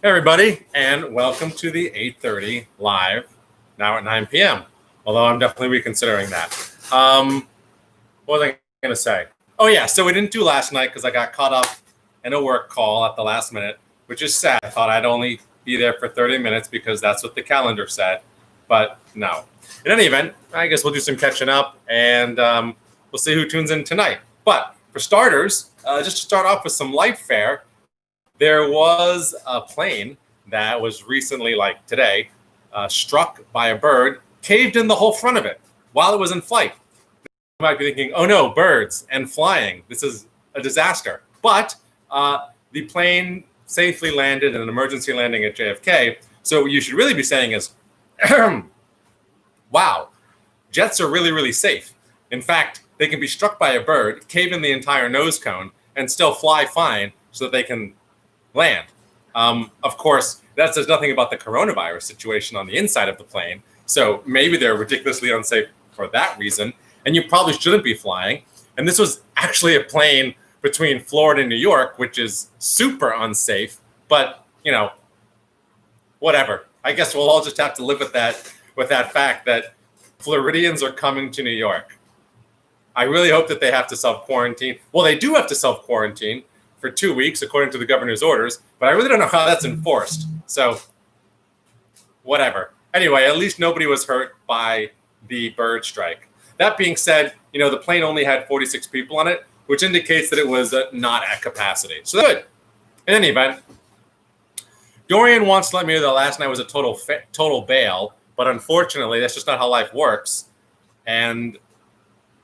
Hey everybody, and welcome to the 8:30 live, now at 9 p.m. Although I'm definitely reconsidering that. What was I going to say? Oh yeah, so we didn't do last night because I got caught up in a work call at the last minute, which is sad. I thought I'd only be there for 30 minutes because that's what the calendar said, but no. In any event, I guess we'll do some catching up, and we'll see who tunes in tonight. But for starters, just to start off with some light fare, there was a plane that was recently, like today, struck by a bird, caved in the whole front of it while it was in flight. You might be thinking, oh no, birds and flying, this is a disaster. But the plane safely landed in an emergency landing at JFK. So what you should really be saying is, wow, jets are really, really safe. In fact, they can be struck by a bird, cave in the entire nose cone, and still fly fine so that they can land. Of course, that says nothing about the coronavirus situation on the inside of the plane. So maybe they're ridiculously unsafe for that reason. And you probably shouldn't be flying. And this was actually a plane between Florida and New York, which is super unsafe. But, you know, whatever. I guess we'll all just have to live with that fact that Floridians are coming to New York. I really hope that they have to self-quarantine. Well, they do have to self-quarantine for 2 weeks, according to the governor's orders, but I really don't know how that's enforced. So, whatever. Anyway, at least nobody was hurt by the bird strike. That being said, you know, the plane only had 46 people on it, which indicates that it was not at capacity. So good. In any event, Dorian wants to let me know that last night was a total bail, but unfortunately, that's just not how life works. And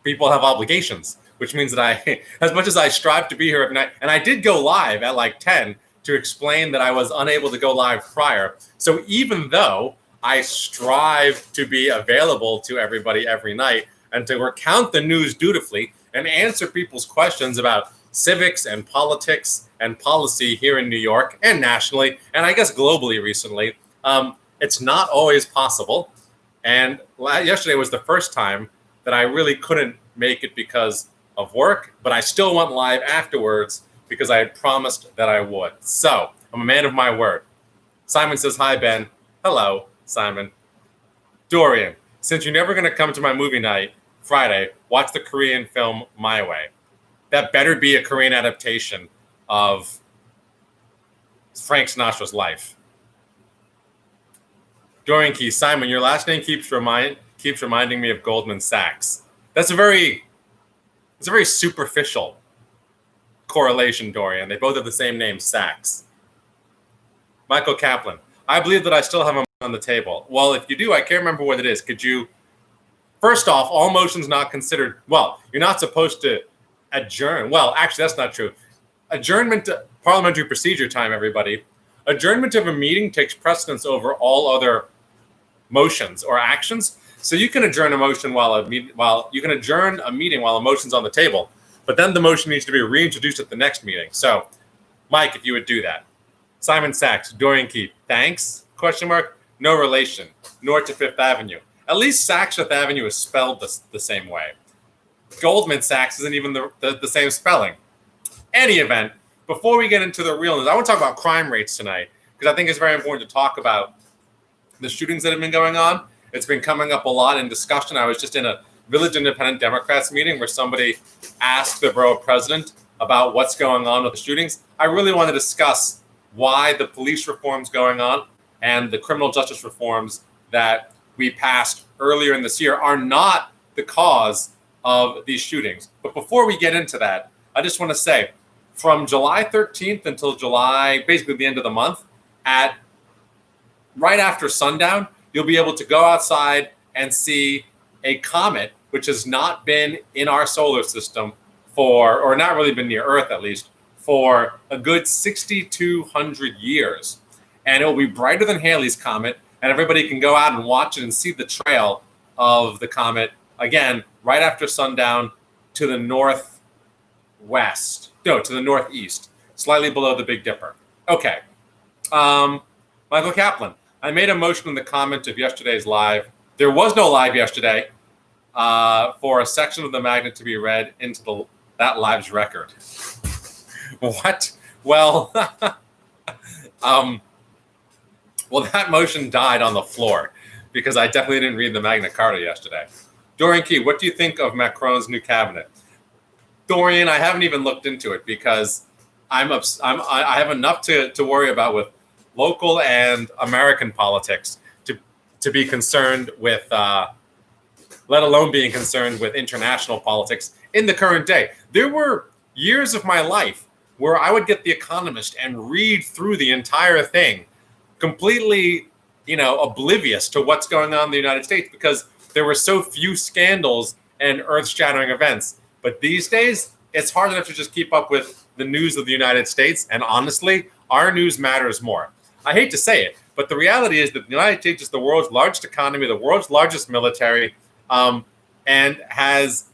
people have obligations, which means that as much as I strive to be here every night, and I did go live at like 10 to explain that I was unable to go live prior. So even though I strive to be available to everybody every night and to recount the news dutifully and answer people's questions about civics and politics and policy here in New York and nationally, and I guess globally recently, it's not always possible. And yesterday was the first time that I really couldn't make it because of work, but I still went live afterwards because I had promised that I would. So I'm a man of my word. Simon says, hi, Ben. Hello, Simon. Dorian, since you're never going to come to my movie night Friday, watch the Korean film My Way. That better be a Korean adaptation of Frank Sinatra's life. Dorian Key, Simon, your last name keeps reminding me of Goldman Sachs. It's a very superficial correlation, Dorian. They both have the same name, Sachs. Michael Kaplan, I believe that I still have a motion on the table. Well, if you do, I can't remember what it is. Could you, first off, all motions not considered, well, you're not supposed to adjourn. Well, actually, that's not true. Adjournment, parliamentary procedure time, everybody. Adjournment of a meeting takes precedence over all other motions or actions. So you can adjourn a motion while a meeting while a motion's on the table, but then the motion needs to be reintroduced at the next meeting. So, Mike, if you would do that. Simon Sachs, Dorian Keith, thanks? ? No relation, nor to Fifth Avenue. At least Saks Fifth Avenue is spelled the same way. Goldman Sachs isn't even the same spelling. Any event, before we get into the real news, I want to talk about crime rates tonight because I think it's very important to talk about the shootings that have been going on. It's been coming up a lot in discussion. I was just in a Village Independent Democrats meeting where somebody asked the borough president about what's going on with the shootings. I really want to discuss why the police reforms going on and the criminal justice reforms that we passed earlier in this year are not the cause of these shootings. But before we get into that, I just want to say, from July 13th until basically the end of the month, at right after sundown, you'll be able to go outside and see a comet, which has not been in our solar system or not really been near Earth at least, for a good 6,200 years. And it will be brighter than Halley's Comet, and everybody can go out and watch it and see the trail of the comet, again, right after sundown to the to the northeast, slightly below the Big Dipper. Okay. Michael Kaplan, I made a motion in the comment of yesterday's live. There was no live yesterday for a section of the magnet to be read into that live's record. What? Well, Well, that motion died on the floor because I definitely didn't read the Magna Carta yesterday. Dorian Key, what do you think of Macron's new cabinet? Dorian, I haven't even looked into it because I have enough to worry about with local and American politics to be concerned with, let alone being concerned with international politics in the current day. There were years of my life where I would get The Economist and read through the entire thing, completely, oblivious to what's going on in the United States because there were so few scandals and earth-shattering events. But these days, it's hard enough to just keep up with the news of the United States. And honestly, our news matters more. I hate to say it, but the reality is that the United States is the world's largest economy, the world's largest military, and has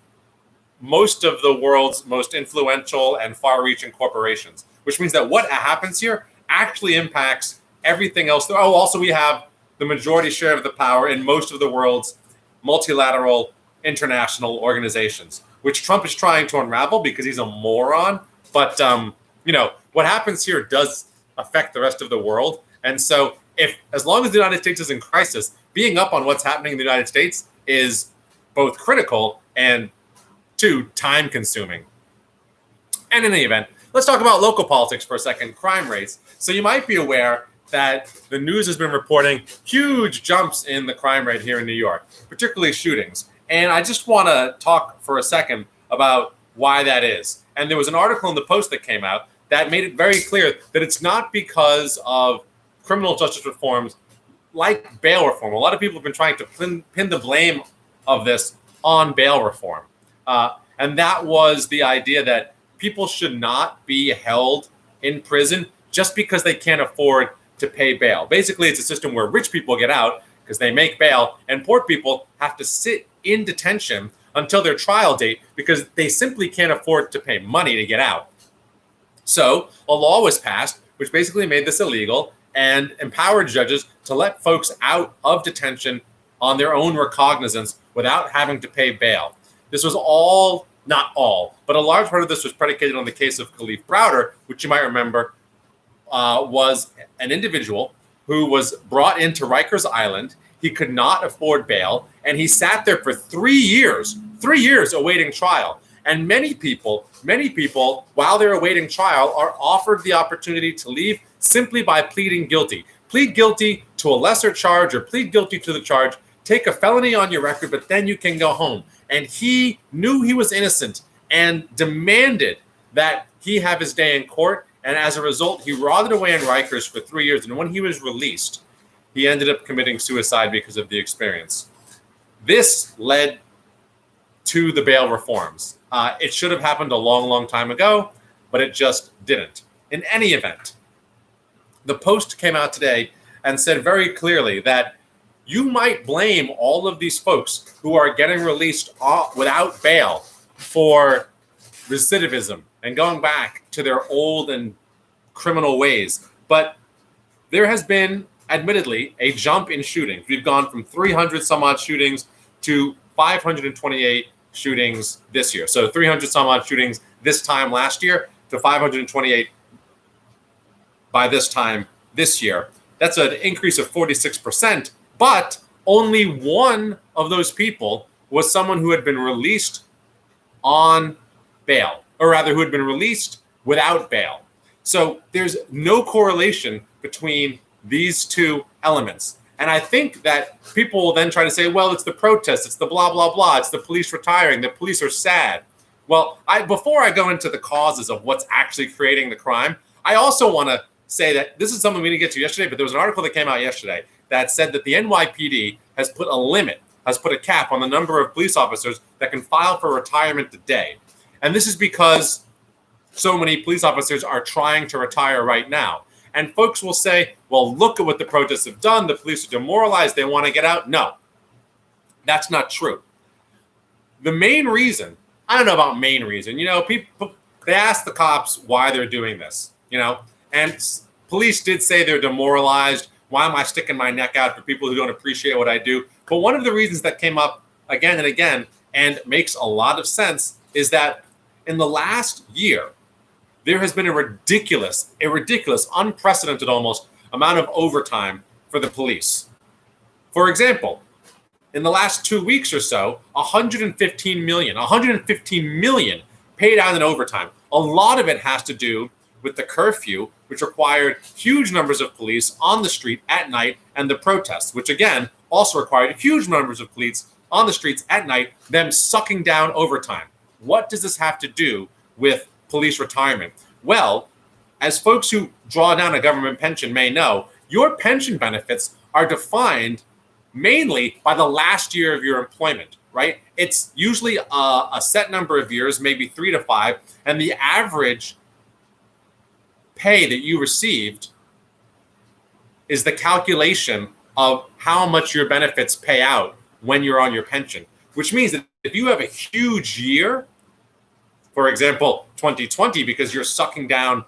most of the world's most influential and far-reaching corporations, which means that what happens here actually impacts everything else. Oh, also we have the majority share of the power in most of the world's multilateral international organizations, which Trump is trying to unravel because he's a moron. But, what happens here does affect the rest of the world. And so as long as the United States is in crisis, being up on what's happening in the United States is both critical and, two, time consuming. And in any event, let's talk about local politics for a second, crime rates. So you might be aware that the news has been reporting huge jumps in the crime rate here in New York, particularly shootings. And I just want to talk for a second about why that is. And there was an article in the Post that came out that made it very clear that it's not because of criminal justice reforms like bail reform. A lot of people have been trying to pin the blame of this on bail reform. And that was the idea that people should not be held in prison just because they can't afford to pay bail. Basically, it's a system where rich people get out because they make bail, and poor people have to sit in detention until their trial date because they simply can't afford to pay money to get out. So a law was passed which basically made this illegal and empowered judges to let folks out of detention on their own recognizance without having to pay bail. This was all, not all, but a large part of this was predicated on the case of Kalief Browder, which you might remember was an individual who was brought into Rikers Island. He could not afford bail, and he sat there for 3 years awaiting trial. And many people, while they're awaiting trial, are offered the opportunity to leave simply by pleading guilty. Plead guilty to a lesser charge or plead guilty to the charge. Take a felony on your record, but then you can go home. And he knew he was innocent and demanded that he have his day in court. And as a result, he rotted away in Rikers for 3 years. And when he was released, he ended up committing suicide because of the experience. This led to the bail reforms. It should have happened a long, long time ago, but it just didn't. In any event, the Post came out today and said very clearly that you might blame all of these folks who are getting released without bail for recidivism and going back to their old and criminal ways. But there has been, admittedly, a jump in shootings. We've gone from 300 some odd shootings to 528 shootings this year. So 300 some odd shootings this time last year to 528 by this time this year. That's an increase of 46%, but only one of those people was someone who had been released on bail, or rather who had been released without bail. So there's no correlation between these two elements. And I think that people will then try to say, well, it's the protests, it's the blah, blah, blah, it's the police retiring, the police are sad. Well, before I go into the causes of what's actually creating the crime, I also want to say that this is something we didn't get to yesterday, but there was an article that came out yesterday that said that the NYPD has put a cap on the number of police officers that can file for retirement today. And this is because so many police officers are trying to retire right now. And folks will say, well, look at what the protests have done. The police are demoralized. They want to get out. No, that's not true. The main reason, I don't know about main reason, people, they ask the cops why they're doing this, and police did say they're demoralized. Why am I sticking my neck out for people who don't appreciate what I do? But one of the reasons that came up again and again and makes a lot of sense is that in the last year, there has been a ridiculous, unprecedented almost amount of overtime for the police. For example, in the last 2 weeks or so, 115 million paid out in overtime. A lot of it has to do with the curfew, which required huge numbers of police on the street at night, and the protests, which again also required huge numbers of police on the streets at night, them sucking down overtime. What does this have to do with police retirement? Well, as folks who draw down a government pension may know, your pension benefits are defined mainly by the last year of your employment, right? It's usually a set number of years, maybe 3 to 5, and the average pay that you received is the calculation of how much your benefits pay out when you're on your pension, which means that if you have a huge year, for example, 2020, because you're sucking down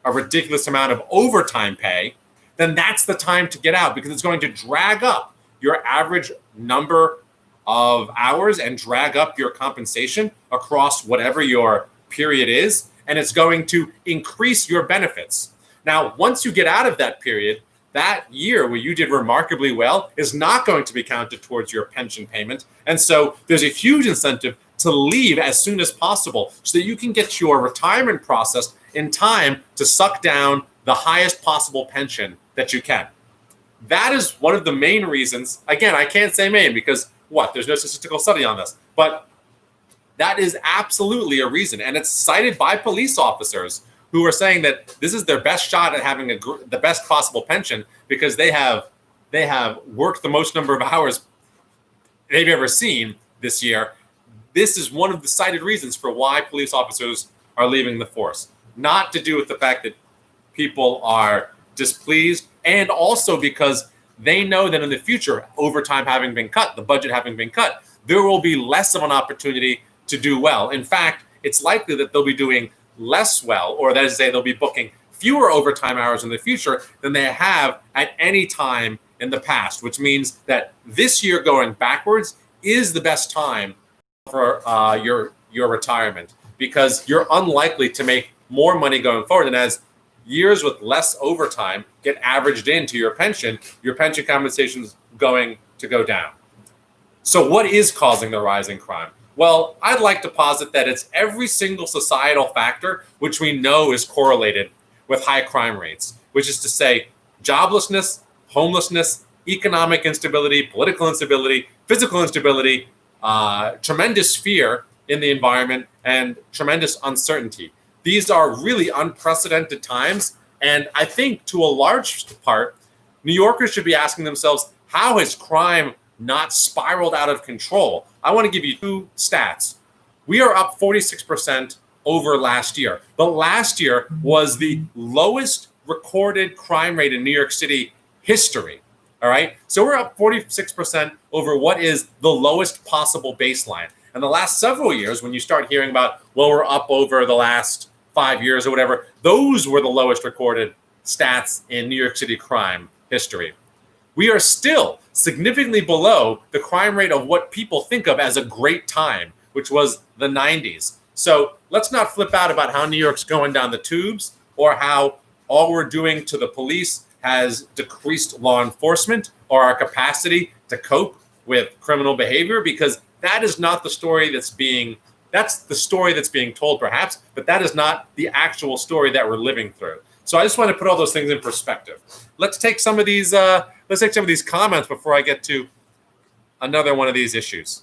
a ridiculous amount of overtime pay, then that's the time to get out, because it's going to drag up your average number of hours and drag up your compensation across whatever your period is, and it's going to increase your benefits. Now, once you get out of that period, that year where you did remarkably well is not going to be counted towards your pension payment. And so there's a huge incentive to leave as soon as possible so that you can get your retirement process in time to suck down the highest possible pension that you can. That is one of the main reasons. Again, I can't say main because there's no statistical study on this, but that is absolutely a reason. And it's cited by police officers who are saying that this is their best shot at having the best possible pension because they have worked the most number of hours they've ever seen this year. This is one of the cited reasons for why police officers are leaving the force. Not to do with the fact that people are displeased, and also because they know that in the future, overtime having been cut, the budget having been cut, there will be less of an opportunity to do well. In fact, it's likely that they'll be doing less well, or that is to say they'll be booking fewer overtime hours in the future than they have at any time in the past, which means that this year going backwards is the best time for your retirement, because you're unlikely to make more money going forward. And as years with less overtime get averaged into your pension compensation is going to go down. So what is causing the rise in crime? Well, I'd like to posit that it's every single societal factor which we know is correlated with high crime rates, which is to say joblessness, homelessness, economic instability, political instability, physical instability, tremendous fear in the environment, and tremendous uncertainty. These are really unprecedented times, and I think to a large part, New Yorkers should be asking themselves, how has crime not spiraled out of control? I want to give you 2 stats. We are up 46% over last year. But last year was the lowest recorded crime rate in New York City history. All right. So we're up 46% over what is the lowest possible baseline. And the last several years, when you start hearing about, well, we're up over the last 5 years or whatever, those were the lowest recorded stats in New York City crime history. We are still significantly below the crime rate of what people think of as a great time, which was the 90s. So let's not flip out about how New York's going down the tubes or how all we're doing to the police has decreased law enforcement or our capacity to cope with criminal behavior, because that is not the story that's the story that's being told perhaps, but that is not the actual story that we're living through. So I just want to put all those things in perspective. Let's take some of these comments before I get to another one of these issues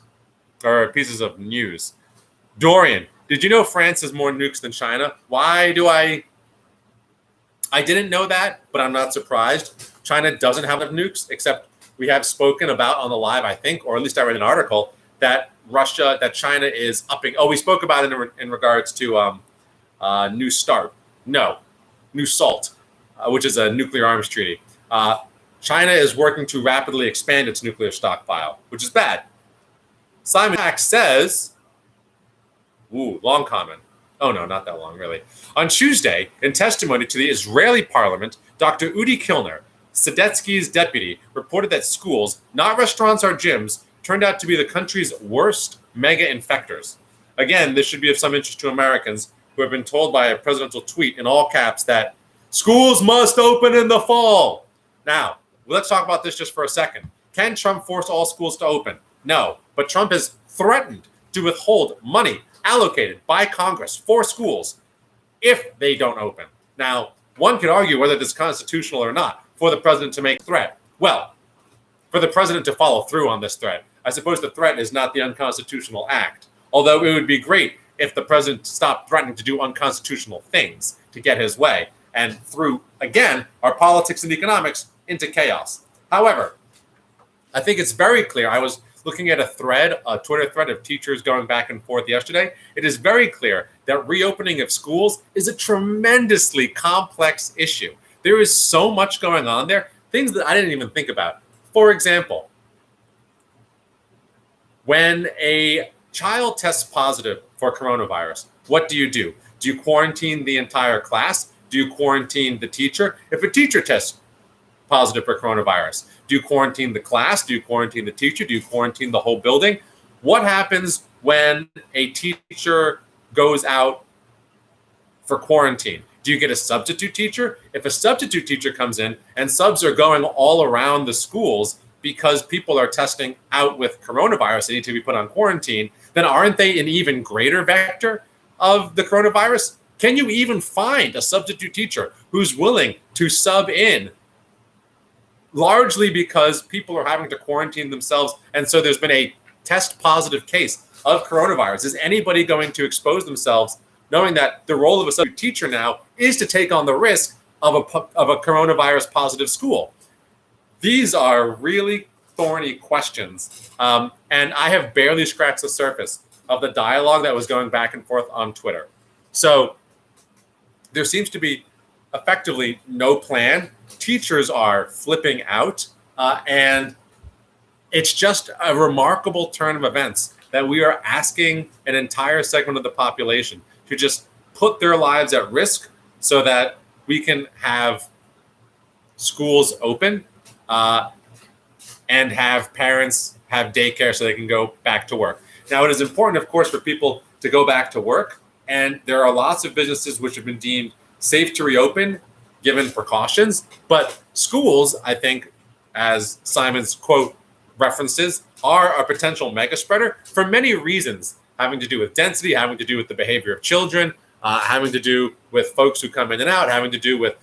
or pieces of news. Dorian, did you know France has more nukes than China? Why do I didn't know that, but I'm not surprised. China doesn't have enough nukes, except we have spoken about on the live, I think, or at least I read an article that China is upping. Oh, we spoke about it in regards to New START. No, New SALT, which is a nuclear arms treaty. China is working to rapidly expand its nuclear stockpile, which is bad. Simon Hack says, long comment. Oh, no, not that long, really. On Tuesday, in testimony to the Israeli parliament, Dr. Udi Kilner, Sadetsky's deputy, reported that schools, not restaurants or gyms, turned out to be the country's worst mega infectors. Again, this should be of some interest to Americans who have been told by a presidential tweet in all caps that schools must open in the fall. Now, let's talk about this just for a second. Can Trump force all schools to open? No, but Trump has threatened to withhold money allocated by Congress for schools if they don't open. Now, one could argue whether this is constitutional or not for the president to make a threat. Well, for the president to follow through on this threat, I suppose the threat is not the unconstitutional act. Although it would be great if the president stopped threatening to do unconstitutional things to get his way and threw, again, our politics and economics into chaos. However, I think it's very clear. I was looking at a Twitter thread of teachers going back and forth yesterday. It is very clear that reopening of schools is a tremendously complex issue. There is so much going on there, things that I didn't even think about. For example, when a child tests positive for coronavirus, what do? Do you quarantine the entire class? Do you quarantine the teacher? If a teacher tests positive for coronavirus, do you quarantine the class? Do you quarantine the teacher? Do you quarantine the whole building? What happens when a teacher goes out for quarantine? Do you get a substitute teacher? If a substitute teacher comes in and subs are going all around the schools because people are testing out with coronavirus, they need to be put on quarantine, then aren't they an even greater vector of the coronavirus? Can you even find a substitute teacher who's willing to sub in, largely because people are having to quarantine themselves, and so there's been a test positive case of coronavirus? Is anybody going to expose themselves knowing that the role of a substitute teacher now is to take on the risk of a coronavirus positive school? These are really thorny questions, and I have barely scratched the surface of the dialogue that was going back and forth on Twitter. So there seems to be effectively no plan. Teachers are flipping out, and it's just a remarkable turn of events that we are asking an entire segment of the population to just put their lives at risk so that we can have schools open and have parents have daycare so they can go back to work. Now, it is important, of course, for people to go back to work, and there are lots of businesses which have been deemed safe to reopen given precautions, but schools, I think, as Simon's quote references, are a potential mega spreader for many reasons, having to do with density, having to do with the behavior of children, having to do with folks who come in and out, having to do with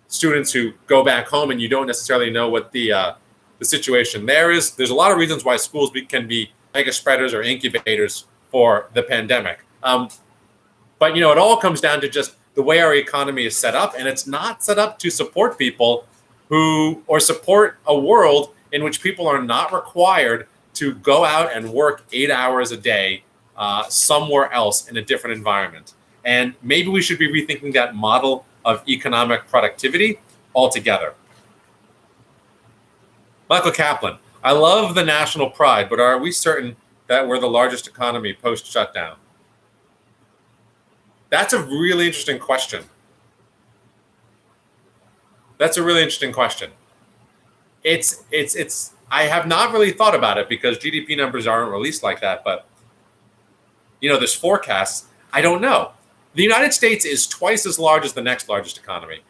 students who go back home and you don't necessarily know what the situation there is. There's a lot of reasons why schools can be mega spreaders or incubators for the pandemic. But, it all comes down to just the way our economy is set up, and it's not set up to support people or support a world in which people are not required to go out and work 8 hours a day somewhere else in a different environment. And maybe we should be rethinking that model of economic productivity altogether. Michael Kaplan, I love the national pride, but are we certain that we're the largest economy post-shutdown? That's a really interesting question. It's I have not really thought about it because GDP numbers aren't released like that, but there's forecasts. I don't know. The United States is twice as large as the next largest economy.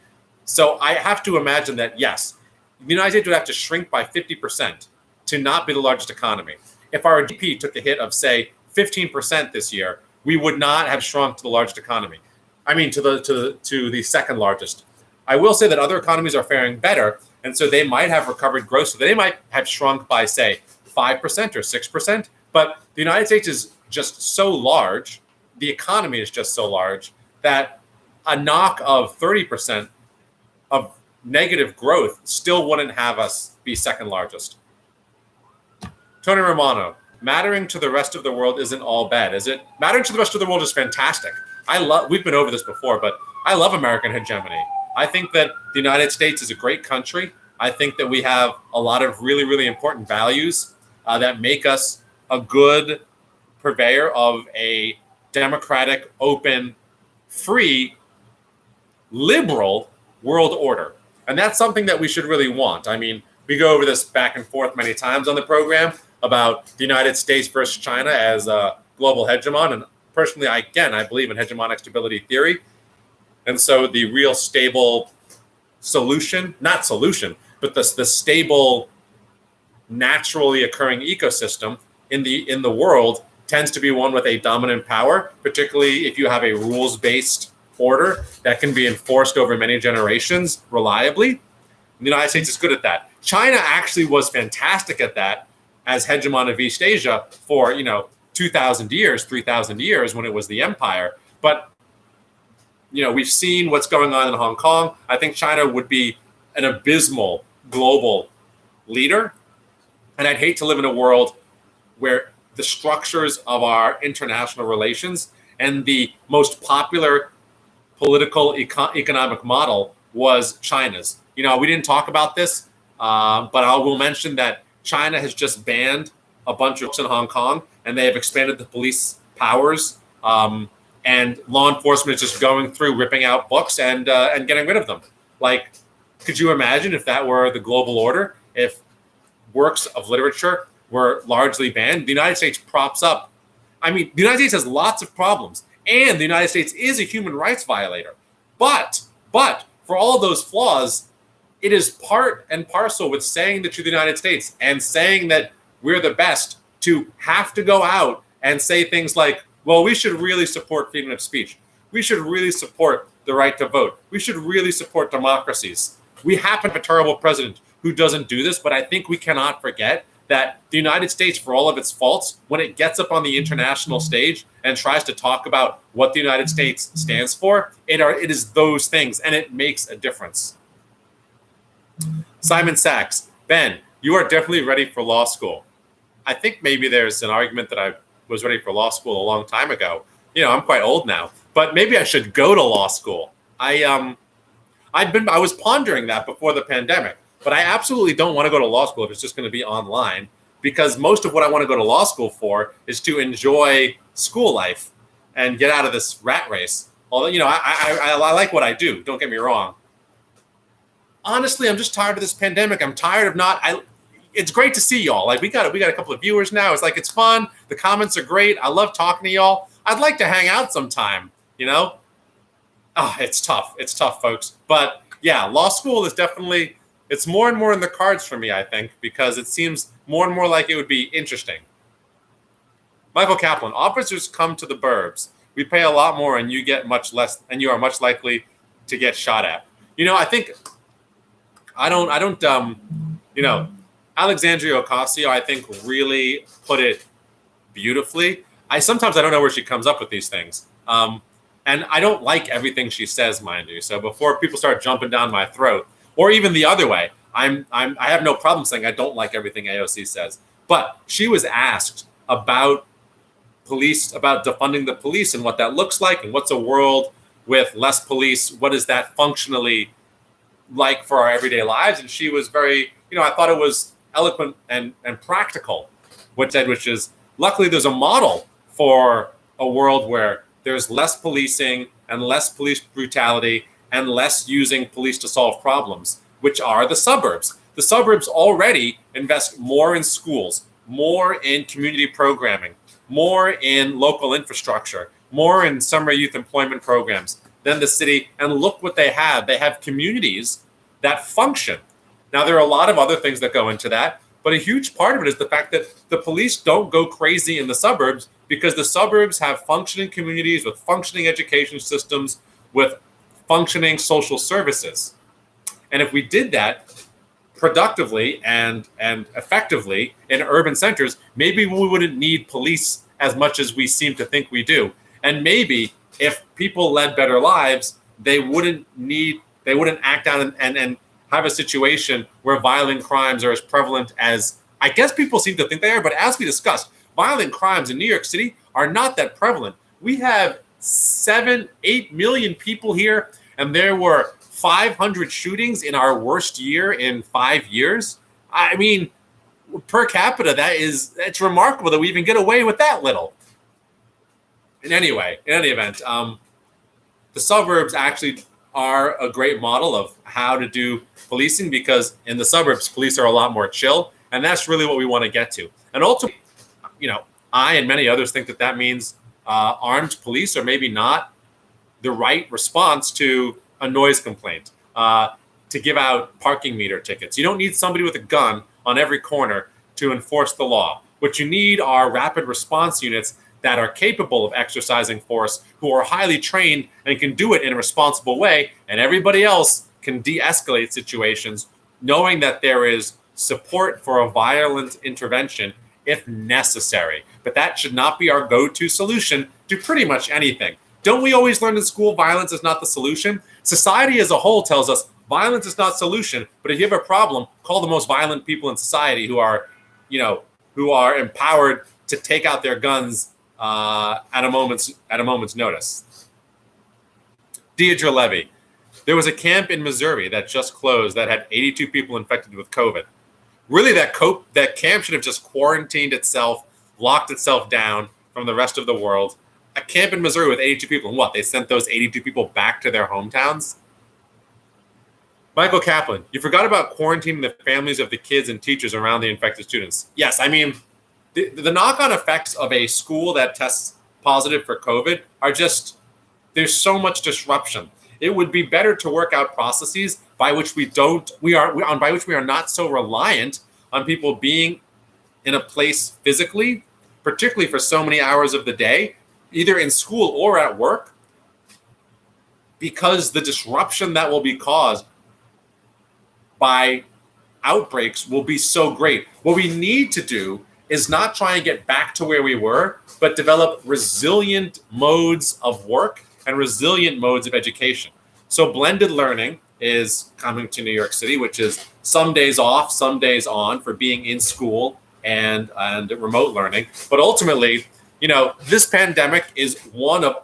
So I have to imagine that, yes, the United States would have to shrink by 50% to not be the largest economy. If our GDP took a hit of, say, 15% this year, we would not have shrunk to the largest economy. I mean, to the second largest. I will say that other economies are faring better, and so they might have recovered gross. So they might have shrunk by, say, 5% or 6%. But the United States is just so large, the economy is just so large, that a knock of 30% of negative growth still wouldn't have us be second largest. Tony Romano, mattering to the rest of the world isn't all bad, is it? Mattering to the rest of the world is fantastic. We've been over this before, but I love American hegemony. I think that the United States is a great country. I think that we have a lot of really, really important values that make us a good purveyor of a democratic, open, free, liberal world order. And that's something that we should really want. I mean, we go over this back and forth many times on the program about the United States versus China as a global hegemon. And personally, I believe in hegemonic stability theory. And so the real stable but the stable, naturally occurring ecosystem in the world tends to be one with a dominant power, particularly if you have a rules-based order that can be enforced over many generations reliably. The United States is good at that. China actually was fantastic at that as hegemon of East Asia for 2,000 years, 3,000 years when it was the empire. But we've seen what's going on in Hong Kong. I think China would be an abysmal global leader. And I'd hate to live in a world where the structures of our international relations and the most popular political economic model was China's. We didn't talk about this, but I will mention that China has just banned a bunch of books in Hong Kong, and they have expanded the police powers, and law enforcement is just going through ripping out books and getting rid of them. Like, could you imagine if that were the global order? If works of literature were largely banned, the United States props up. The United States has lots of problems, and the United States is a human rights violator. But for all of those flaws, it is part and parcel with saying that you're the United States and saying that we're the best to have to go out and say things like, well, we should really support freedom of speech. We should really support the right to vote. We should really support democracies. We happen to have a terrible president who doesn't do this, but I think we cannot forget that the United States, for all of its faults, when it gets up on the international stage and tries to talk about what the United States stands for, it is those things, and it makes a difference. Simon Sachs, Ben, you are definitely ready for law school. I think maybe there's an argument that I was ready for law school a long time ago. I'm quite old now, but maybe I should go to law school. I was pondering that before the pandemic. But I absolutely don't want to go to law school if it's just going to be online, because most of what I want to go to law school for is to enjoy school life and get out of this rat race. Although, I like what I do. Don't get me wrong. Honestly, I'm just tired of this pandemic. I'm tired of it's great to see y'all. Like we got a couple of viewers now. It's like, it's fun. The comments are great. I love talking to y'all. I'd like to hang out sometime, It's tough. It's tough, folks. But yeah, law school is definitely, it's more and more in the cards for me, I think, because it seems more and more like it would be interesting. Michael Kaplan, officers come to the burbs. We pay a lot more and you get much less, and you are much likely to get shot at. I think, Alexandria Ocasio, I think, really put it beautifully. Sometimes I don't know where she comes up with these things. And I don't like everything she says, mind you. So before people start jumping down my throat, or even the other way, I have no problem saying I don't like everything AOC says. But she was asked about police, about defunding the police and what that looks like, and what's a world with less police, what is that functionally like for our everyday lives? And she was very, I thought it was eloquent and practical, which is, luckily there's a model for a world where there's less policing and less police brutality and less using police to solve problems, which are the suburbs. The suburbs already invest more in schools, more in community programming, more in local infrastructure, more in summer youth employment programs than the city. And look what they have. They have communities that function. Now, there are a lot of other things that go into that, but a huge part of it is the fact that the police don't go crazy in the suburbs because the suburbs have functioning communities with functioning education systems, with functioning social services. And if we did that productively and effectively in urban centers, maybe we wouldn't need police as much as we seem to think we do. And maybe if people led better lives, they wouldn't act out and have a situation where violent crimes are as prevalent as I guess people seem to think they are. But as we discussed, violent crimes in New York City are not that prevalent. We have 7-8 million people here, and there were 500 shootings in our worst year in 5 years. I mean, per capita, it's remarkable that we even get away with that little. In any event, the suburbs actually are a great model of how to do policing, because in the suburbs, police are a lot more chill, and that's really what we want to get to. And ultimately, I and many others think that means armed police are maybe not the right response to a noise complaint. to give out parking meter tickets. You don't need somebody with a gun on every corner to enforce the law. What you need are rapid response units that are capable of exercising force, who are highly trained and can do it in a responsible way, and everybody else can de-escalate situations, knowing that there is support for a violent intervention if necessary. But that should not be our go-to solution to pretty much anything. Don't we always learn in school violence is not the solution? Society as a whole tells us violence is not solution, but if you have a problem, call the most violent people in society who are empowered to take out their guns at a moment's notice. Deidre Levy. There was a camp in Missouri that just closed that had 82 people infected with COVID. Really, that camp should have just quarantined itself, locked itself down from the rest of the world. A camp in Missouri with 82 people, and what? They sent those 82 people back to their hometowns? Michael Kaplan, you forgot about quarantining the families of the kids and teachers around the infected students. Yes, I mean, the knock-on effects of a school that tests positive for COVID are just, there's so much disruption. It would be better to work out processes by which we are not so reliant on people being in a place physically, particularly for so many hours of the day, either in school or at work, because the disruption that will be caused by outbreaks will be so great. What we need to do is not try and get back to where we were, but develop resilient modes of work and resilient modes of education. So blended learning is coming to New York City, which is some days off, some days on for being in school and remote learning. But ultimately, this pandemic is one of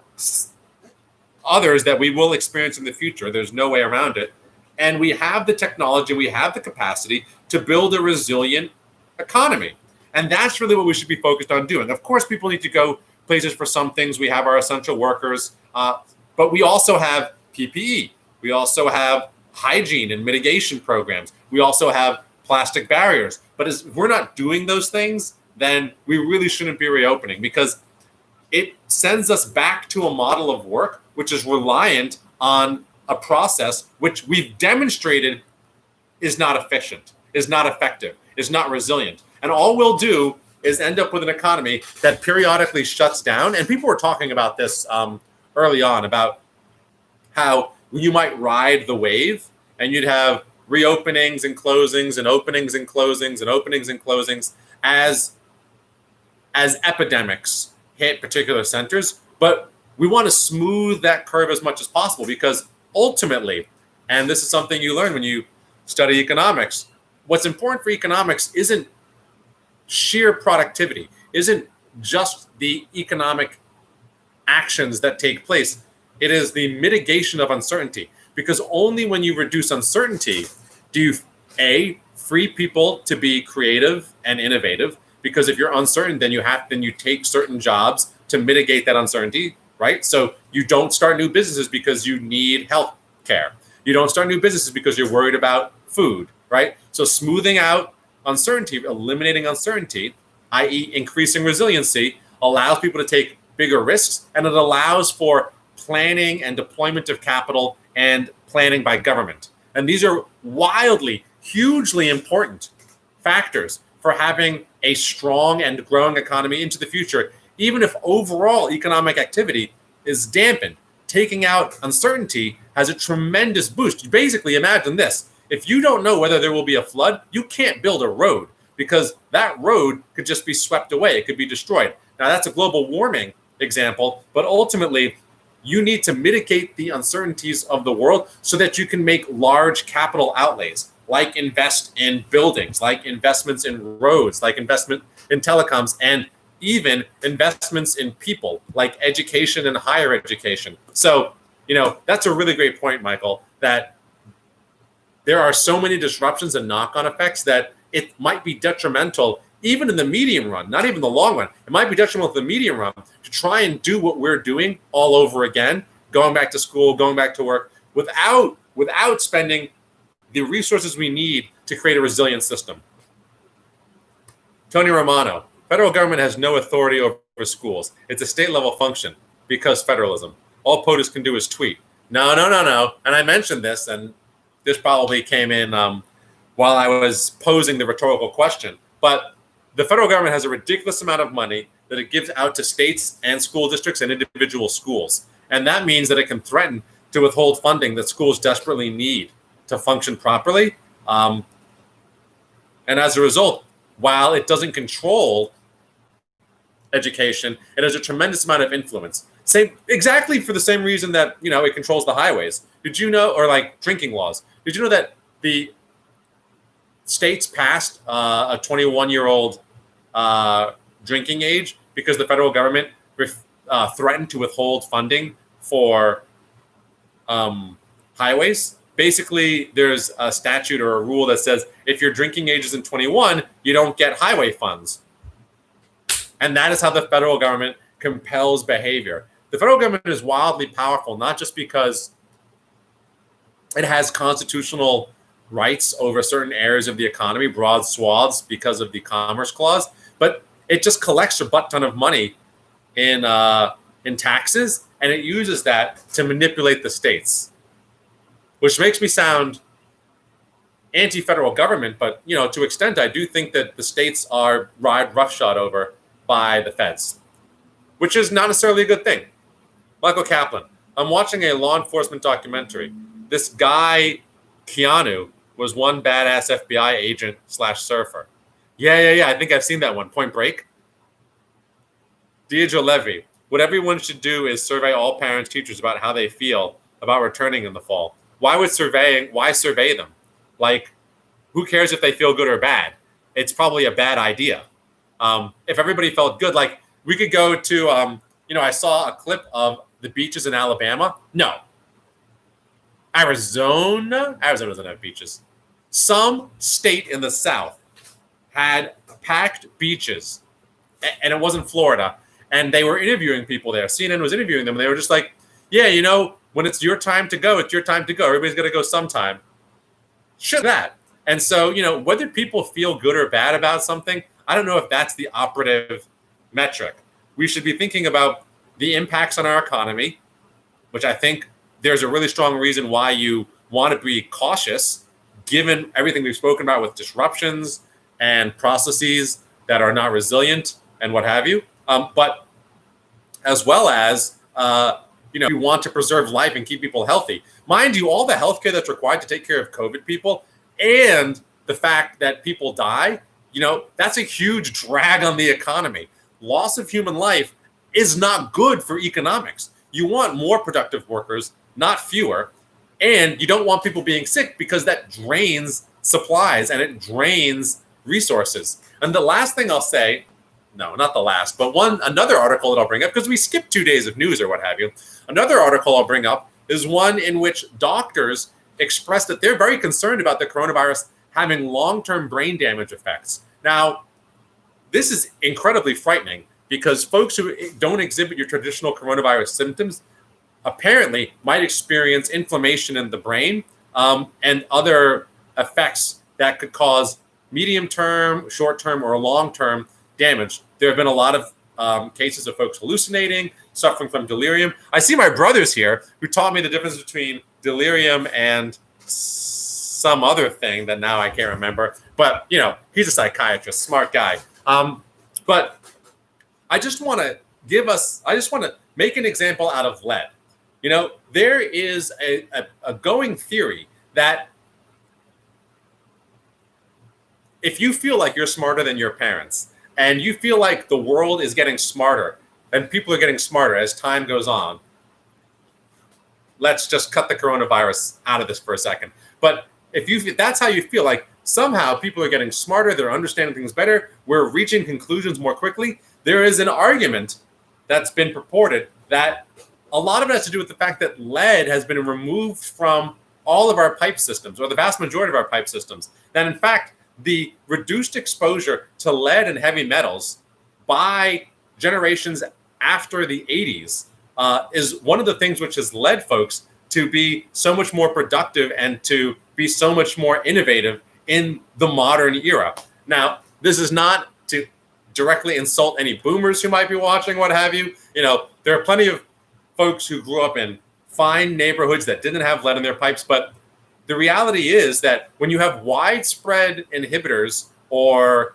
others that we will experience in the future. There's no way around it. And we have the technology, we have the capacity to build a resilient economy. And that's really what we should be focused on doing. Of course, people need to go places for some things. We have our essential workers, but we also have PPE. We also have hygiene and mitigation programs. We also have plastic barriers. But if we're not doing those things, then we really shouldn't be reopening, because it sends us back to a model of work which is reliant on a process which we've demonstrated is not efficient, is not effective, is not resilient. And all we'll do is end up with an economy that periodically shuts down. And people were talking about this early on, about how you might ride the wave and you'd have reopenings and closings and openings and closings and openings and closings as epidemics hit particular centers. But we want to smooth that curve as much as possible, because ultimately, and this is something you learn when you study economics, what's important for economics isn't sheer productivity, isn't just the economic actions that take place. It is the mitigation of uncertainty, because only when you reduce uncertainty do you, A, free people to be creative and innovative, because if you're uncertain, then you take certain jobs to mitigate that uncertainty, right? So you don't start new businesses because you need health care. You don't start new businesses because you're worried about food, right? So smoothing out uncertainty, eliminating uncertainty, i.e. increasing resiliency, allows people to take bigger risks, and it allows for planning and deployment of capital and planning by government. And these are wildly, hugely important factors for having a strong and growing economy into the future, even if overall economic activity is dampened. Taking out uncertainty has a tremendous boost. You basically imagine this. If you don't know whether there will be a flood, you can't build a road, because that road could just be swept away. It could be destroyed. Now, that's a global warming example, but ultimately, you need to mitigate the uncertainties of the world so that you can make large capital outlays, like invest in buildings, like investments in roads, like investment in telecoms, and even investments in people, like education and higher education. So, that's a really great point, Michael, that there are so many disruptions and knock-on effects that it might be detrimental, even in the medium run, not even the long run. It might be detrimental in the medium run to try and do what we're doing all over again, going back to school, going back to work, without spending the resources we need to create a resilient system. Tony Romano, federal government has no authority over schools. It's a state level function because federalism. All POTUS can do is tweet. No. And I mentioned this, and this probably came in while I was posing the rhetorical question, but the federal government has a ridiculous amount of money that it gives out to states and school districts and individual schools. And that means that it can threaten to withhold funding that schools desperately need to function properly. And as a result, while it doesn't control education, it has a tremendous amount of influence. Exactly for the same reason that, it controls the highways. Did you know, or like drinking laws, did you know that the states passed a 21-year-old drinking age because the federal government threatened to withhold funding for highways? Basically, there's a statute or a rule that says if your drinking age isn't 21, you don't get highway funds. And that is how the federal government compels behavior. The federal government is wildly powerful, not just because it has constitutional rights over certain areas of the economy, broad swaths because of the Commerce Clause, but it just collects a butt ton of money in taxes, and it uses that to manipulate the states, which makes me sound anti-federal government. But to an extent, I do think that the states are ride roughshod over by the feds, which is not necessarily a good thing. Michael Kaplan, I'm watching a law enforcement documentary. This guy, Keanu, was one badass FBI agent / surfer. Yeah. I think I've seen that one. Point Break. Deidre Levy, what everyone should do is survey all parents, teachers about how they feel about returning in the fall. Why survey them? Like, who cares if they feel good or bad? It's probably a bad idea. If everybody felt good, like we could go to, I saw a clip of the beaches in Alabama. No. Arizona doesn't have beaches. Some state in the South had packed beaches, and it wasn't Florida. And they were interviewing people there. CNN was interviewing them, and they were just like, yeah, when it's your time to go, it's your time to go. Everybody's going to go sometime. Sure that. And so, whether people feel good or bad about something, I don't know if that's the operative metric. We should be thinking about the impacts on our economy, which I think there's a really strong reason why you want to be cautious, given everything we've spoken about with disruptions and processes that are not resilient and what have you. But as well as, you want to preserve life and keep people healthy. Mind you, all the healthcare that's required to take care of COVID people and the fact that people die, that's a huge drag on the economy. Loss of human life is not good for economics. You want more productive workers, not fewer. And you don't want people being sick because that drains supplies and it drains resources. And the last thing I'll say, no, not the last, but another article that I'll bring up, because we skipped 2 days of news or what have you. Another article I'll bring up is one in which doctors express that they're very concerned about the coronavirus having long-term brain damage effects. Now, this is incredibly frightening because folks who don't exhibit your traditional coronavirus symptoms apparently might experience inflammation in the brain and other effects that could cause medium-term, short-term, or long-term damage. There have been a lot of cases of folks hallucinating, suffering from delirium. I see my brothers here who taught me the difference between delirium and some other thing that now I can't remember. But, he's a psychiatrist, smart guy. But I just want to make an example out of lead. There is a going theory that if you feel like you're smarter than your parents, and you feel like the world is getting smarter and people are getting smarter as time goes on, let's just cut the coronavirus out of this for a second. But if that's how you feel, like somehow people are getting smarter, they're understanding things better, we're reaching conclusions more quickly, there is an argument that's been purported that a lot of it has to do with the fact that lead has been removed from all of our pipe systems, or the vast majority of our pipe systems. That in fact, the reduced exposure to lead and heavy metals by generations after the 80s is one of the things which has led folks to be so much more productive and to be so much more innovative in the modern era. Now, this is not to directly insult any boomers who might be watching, what have you. There are plenty of folks who grew up in fine neighborhoods that didn't have lead in their pipes, but the reality is that when you have widespread inhibitors or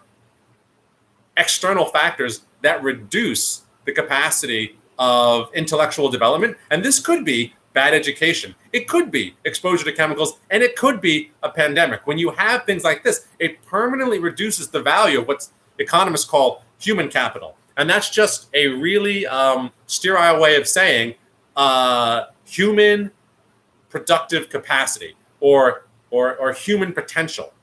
external factors that reduce the capacity of intellectual development, and this could be bad education, it could be exposure to chemicals, and it could be a pandemic. When you have things like this, it permanently reduces the value of what economists call human capital. And that's just a really sterile way of saying human productive capacity or human potential.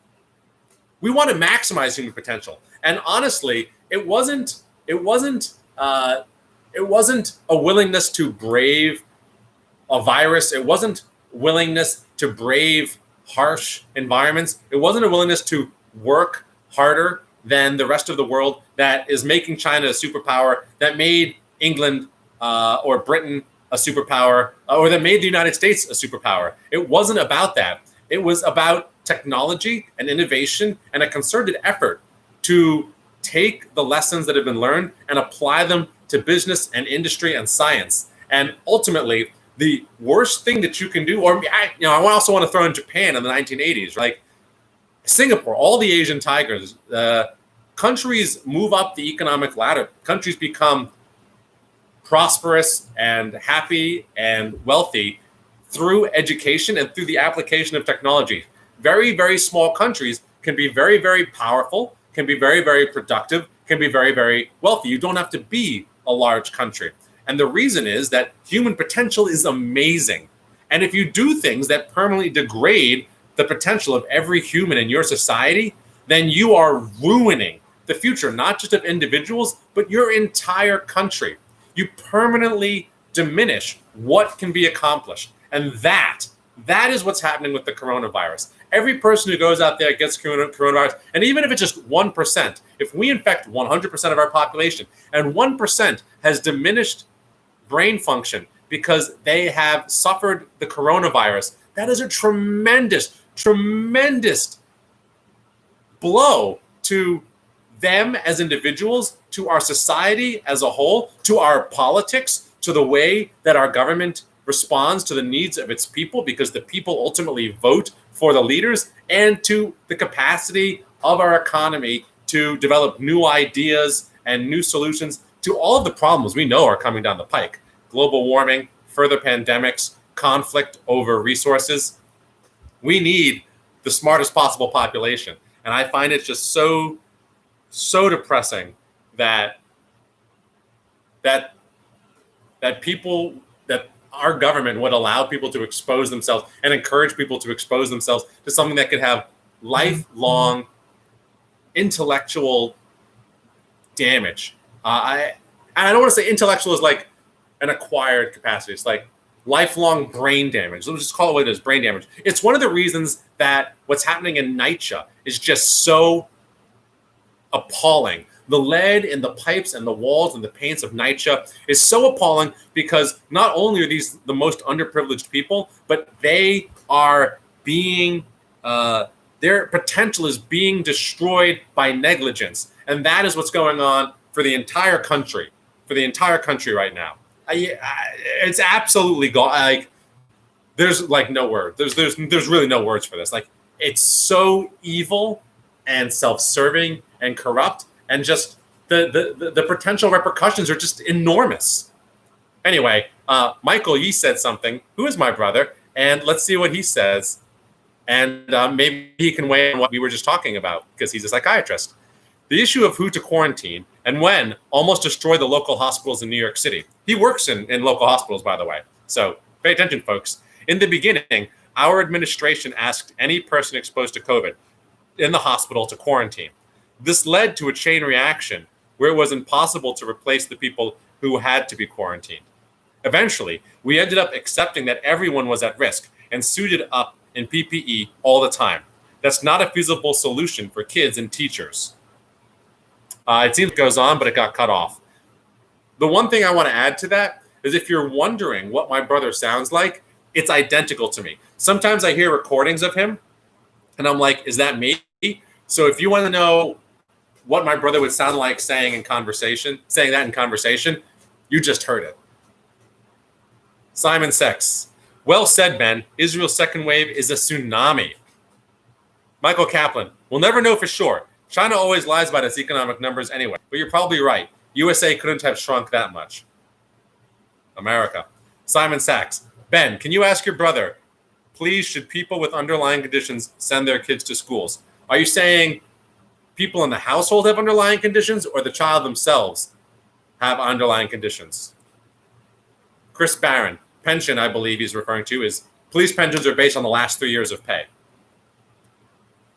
We want to maximize human potential. And honestly, it wasn't a willingness to brave a virus. It wasn't willingness to brave harsh environments. It wasn't a willingness to work harder than the rest of the world that is making China a superpower, that made England or Britain a superpower, or that made the United States a superpower. It wasn't about that. It was about technology and innovation and a concerted effort to take the lessons that have been learned and apply them to business and industry and science. And ultimately, the worst thing that you can do, or I also want to throw in Japan in the 1980s, like Singapore, all the Asian tigers, countries move up the economic ladder. Countries become prosperous and happy and wealthy through education and through the application of technology. Very, very small countries can be very, very powerful, can be very, very productive, can be very, very wealthy. You don't have to be a large country. And the reason is that human potential is amazing. And if you do things that permanently degrade the potential of every human in your society, then you are ruining the future, not just of individuals, but your entire country. You permanently diminish what can be accomplished. And that is what's happening with the coronavirus. Every person who goes out there gets coronavirus, and even if it's just 1%, if we infect 100% of our population, and 1% has diminished brain function because they have suffered the coronavirus, that is a tremendous, tremendous blow to them as individuals, to our society as a whole, to our politics, to the way that our government responds to the needs of its people, because the people ultimately vote for the leaders, and to the capacity of our economy to develop new ideas and new solutions to all of the problems we know are coming down the pike. Global warming, further pandemics, conflict over resources. We need the smartest possible population. And I find it just so depressing that our government would allow people to expose themselves and encourage people to expose themselves to something that could have lifelong intellectual damage. I don't want to say intellectual is like an acquired capacity. It's like lifelong brain damage. Let's just call it what it is, brain damage. It's one of the reasons that what's happening in NYCHA is just so appalling. The lead in the pipes and the walls and the paints of NYCHA is so appalling because not only are these the most underprivileged people, but they are being, their potential is being destroyed by negligence. And that is what's going on for the entire country right now. It's absolutely like there's like no word. There's really no words for this. Like, it's so evil and self-serving and corrupt, and just the potential repercussions are just enormous. Anyway, Michael Yee said something, who is my brother, and let's see what he says. And maybe he can weigh in what we were just talking about, because he's a psychiatrist. The issue of who to quarantine and when almost destroyed the local hospitals in New York City. He works in local hospitals, by the way. So pay attention, folks. In the beginning, our administration asked any person exposed to COVID in the hospital to quarantine. This led to a chain reaction where it was impossible to replace the people who had to be quarantined. Eventually, we ended up accepting that everyone was at risk and suited up in PPE all the time. That's not a feasible solution for kids and teachers. It seems it goes on, but it got cut off. The one thing I want to add to that is, if you're wondering what my brother sounds like, it's identical to me. Sometimes I hear recordings of him and I'm like, is that me? So if you want to know what my brother would sound like saying that in conversation, you just heard it. Simon Sachs, Well said, Ben. Israel's second wave is a tsunami. Michael Kaplan, we'll never know for sure. China always lies about its economic numbers anyway, but you're probably right. USA couldn't have shrunk that much. America. Simon Sachs, Ben, can you ask your brother, please, should people with underlying conditions send their kids to schools? Are you saying people in the household have underlying conditions or the child themselves have underlying conditions? Chris Barron, pension, I believe he's referring to, is police pensions are based on the last 3 years of pay.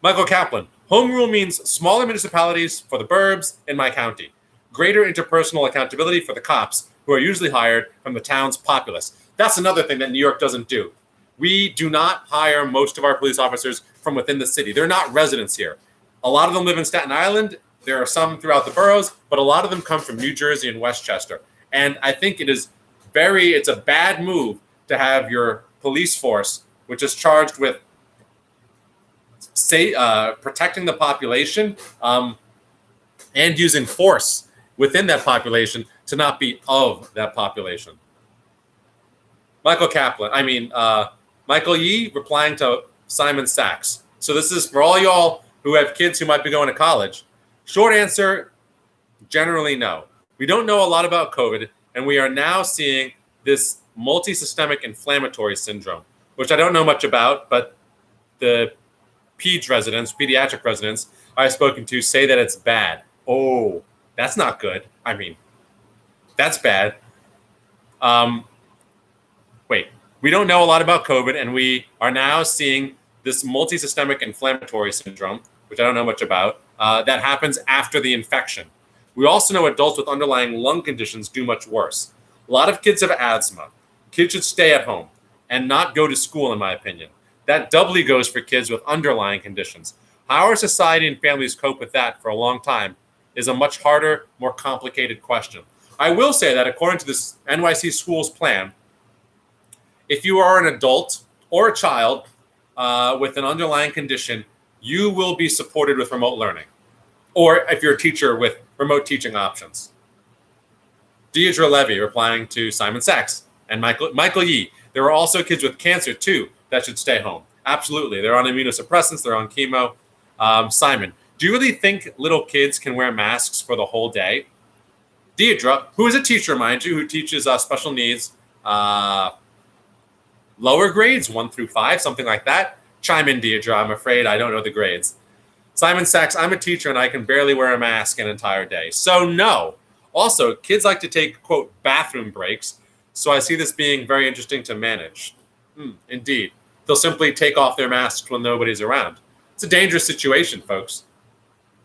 Michael Kaplan, home rule means smaller municipalities for the burbs in my county. Greater interpersonal accountability for the cops who are usually hired from the town's populace. That's another thing that New York doesn't do. We do not hire most of our police officers from within the city. They're not residents here. A lot of them live in Staten Island. There are some throughout the boroughs, but a lot of them come from New Jersey and Westchester. And I think it's a bad move to have your police force, which is charged with protecting the population and using force within that population to not be of that population. Michael Yee replying to Simon Sachs. So this is for all y'all who have kids who might be going to college. Short answer, generally no. We don't know a lot about COVID, and we are now seeing this multisystemic inflammatory syndrome, which I don't know much about, but the pediatric residents I've spoken to say that it's bad. Oh, that's not good. That's bad. We don't know a lot about COVID, and we are now seeing this multisystemic inflammatory syndrome, which I don't know much about, that happens after the infection. We also know adults with underlying lung conditions do much worse. A lot of kids have asthma. Kids should stay at home and not go to school, in my opinion. That doubly goes for kids with underlying conditions. How our society and families cope with that for a long time is a much harder, more complicated question. I will say that according to this NYC schools plan, if you are an adult or a child with an underlying condition, you will be supported with remote learning. Or if you're a teacher with remote teaching options. Deidre Levy replying to Simon Sachs and Michael Yee. There are also kids with cancer too that should stay home. Absolutely. They're on immunosuppressants. They're on chemo. Simon, do you really think little kids can wear masks for the whole day? Deidre, who is a teacher, mind you, who teaches special needs, lower grades, 1 through 5, something like that. Chime in, Deidre. I'm afraid I don't know the grades. Simon Sachs, I'm a teacher and I can barely wear a mask an entire day. So no. Also, kids like to take, quote, bathroom breaks. So I see this being very interesting to manage. Indeed. They'll simply take off their masks when nobody's around. It's a dangerous situation, folks.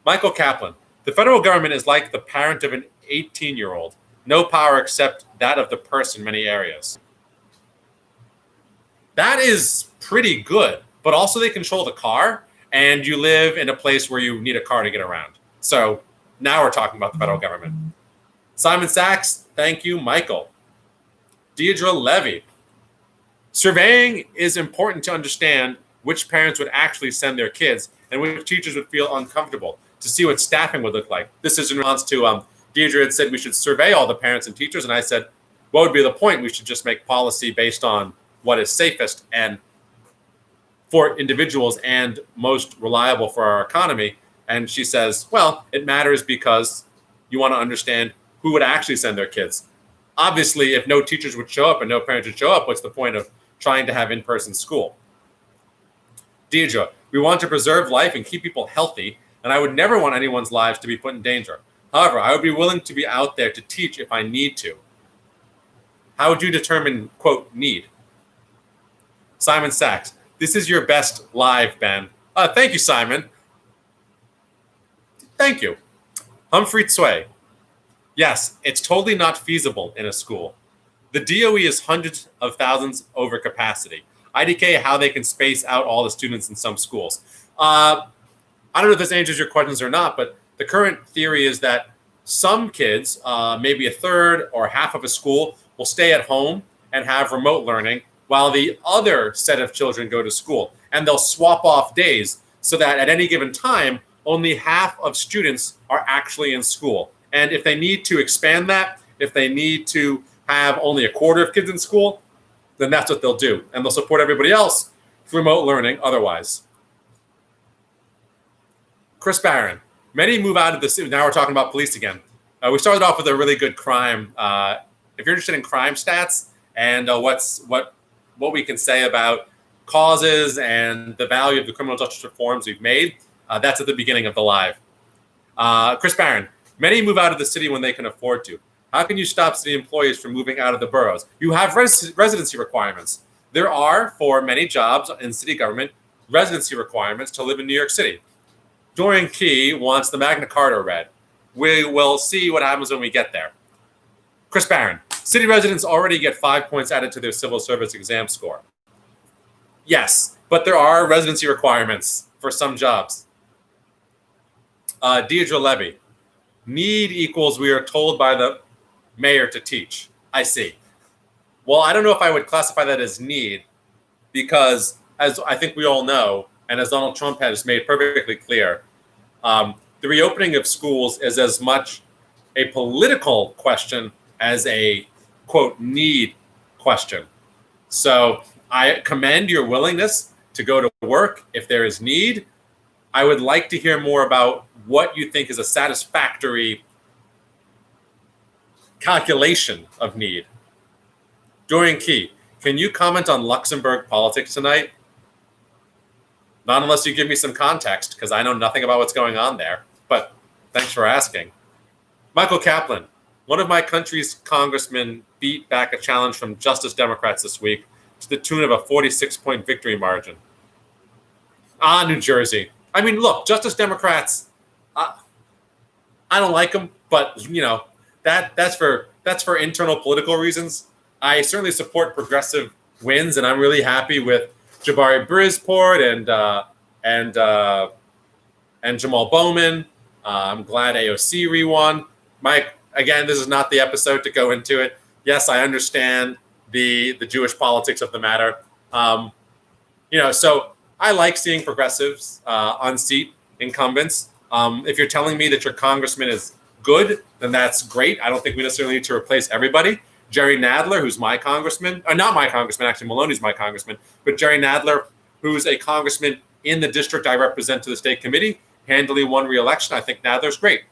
Michael Kaplan, the federal government is like the parent of an 18-year-old. No power except that of the purse in many areas. That is pretty good, but also they control the car, and you live in a place where you need a car to get around. So now we're talking about the federal government. Simon Sachs, thank you, Michael. Deidre Levy. Surveying is important to understand which parents would actually send their kids and which teachers would feel uncomfortable to see what staffing would look like. This is in response to Deidre had said we should survey all the parents and teachers, and I said, what would be the point? We should just make policy based on what is safest and for individuals and most reliable for our economy. And she says, well, it matters because you want to understand who would actually send their kids. Obviously, if no teachers would show up and no parents would show up, what's the point of trying to have in-person school? Deidre, we want to preserve life and keep people healthy, and I would never want anyone's lives to be put in danger. However, I would be willing to be out there to teach if I need to. How would you determine, quote, need? Simon Sachs, this is your best live, Ben. Thank you, Simon. Thank you. Humphrey Tsui. Yes, it's totally not feasible in a school. The DOE is hundreds of thousands over capacity. IDK, how they can space out all the students in some schools. I don't know if this answers your questions or not, but the current theory is that some kids, maybe a third or half of a school, will stay at home and have remote learning while the other set of children go to school. And they'll swap off days so that at any given time, only half of students are actually in school. And if they need to expand that, if they need to have only a quarter of kids in school, then that's what they'll do. And they'll support everybody else through remote learning otherwise. Chris Barron. Many move out of the city. Now we're talking about police again. We started off with a really good crime. If you're interested in crime stats and what we can say about causes and the value of the criminal justice reforms we've made, that's at the beginning of the live. Chris Barron. Many move out of the city when they can afford to. How can you stop city employees from moving out of the boroughs? You have residency requirements. There are, for many jobs in city government, residency requirements to live in New York City. Dorian Key wants the Magna Carta read. We will see what happens when we get there. Chris Barron. City residents already get 5 points added to their civil service exam score. Yes, but there are residency requirements for some jobs. Deidre Levy. Need equals we are told by the mayor to teach. I see. Well, I don't know if I would classify that as need, because as I think we all know, and as Donald Trump has made perfectly clear, the reopening of schools is as much a political question as a, quote, need question. So I commend your willingness to go to work if there is need. I would like to hear more about what you think is a satisfactory calculation of need. Dorian Key, can you comment on Luxembourg politics tonight? Not unless you give me some context, because I know nothing about what's going on there. But thanks for asking. Michael Kaplan, one of my country's congressmen beat back a challenge from Justice Democrats this week to the tune of a 46-point victory margin. New Jersey. I mean, look, Justice Democrats, I don't like them, but, you know, that's for internal political reasons. I certainly support progressive wins, and I'm really happy with Jabari Brisport and Jamal Bowman. I'm glad AOC re-won. Mike, again, this is not the episode to go into it. Yes, I understand the Jewish politics of the matter. So I like seeing progressives unseat incumbents. If you're telling me that your congressman is good, then that's great. I don't think we necessarily need to replace everybody. Jerry Nadler, who's my congressman, not my congressman, actually Maloney's my congressman, but Jerry Nadler, who's a congressman in the district I represent to the state committee, handily won re-election. I think Nadler's great.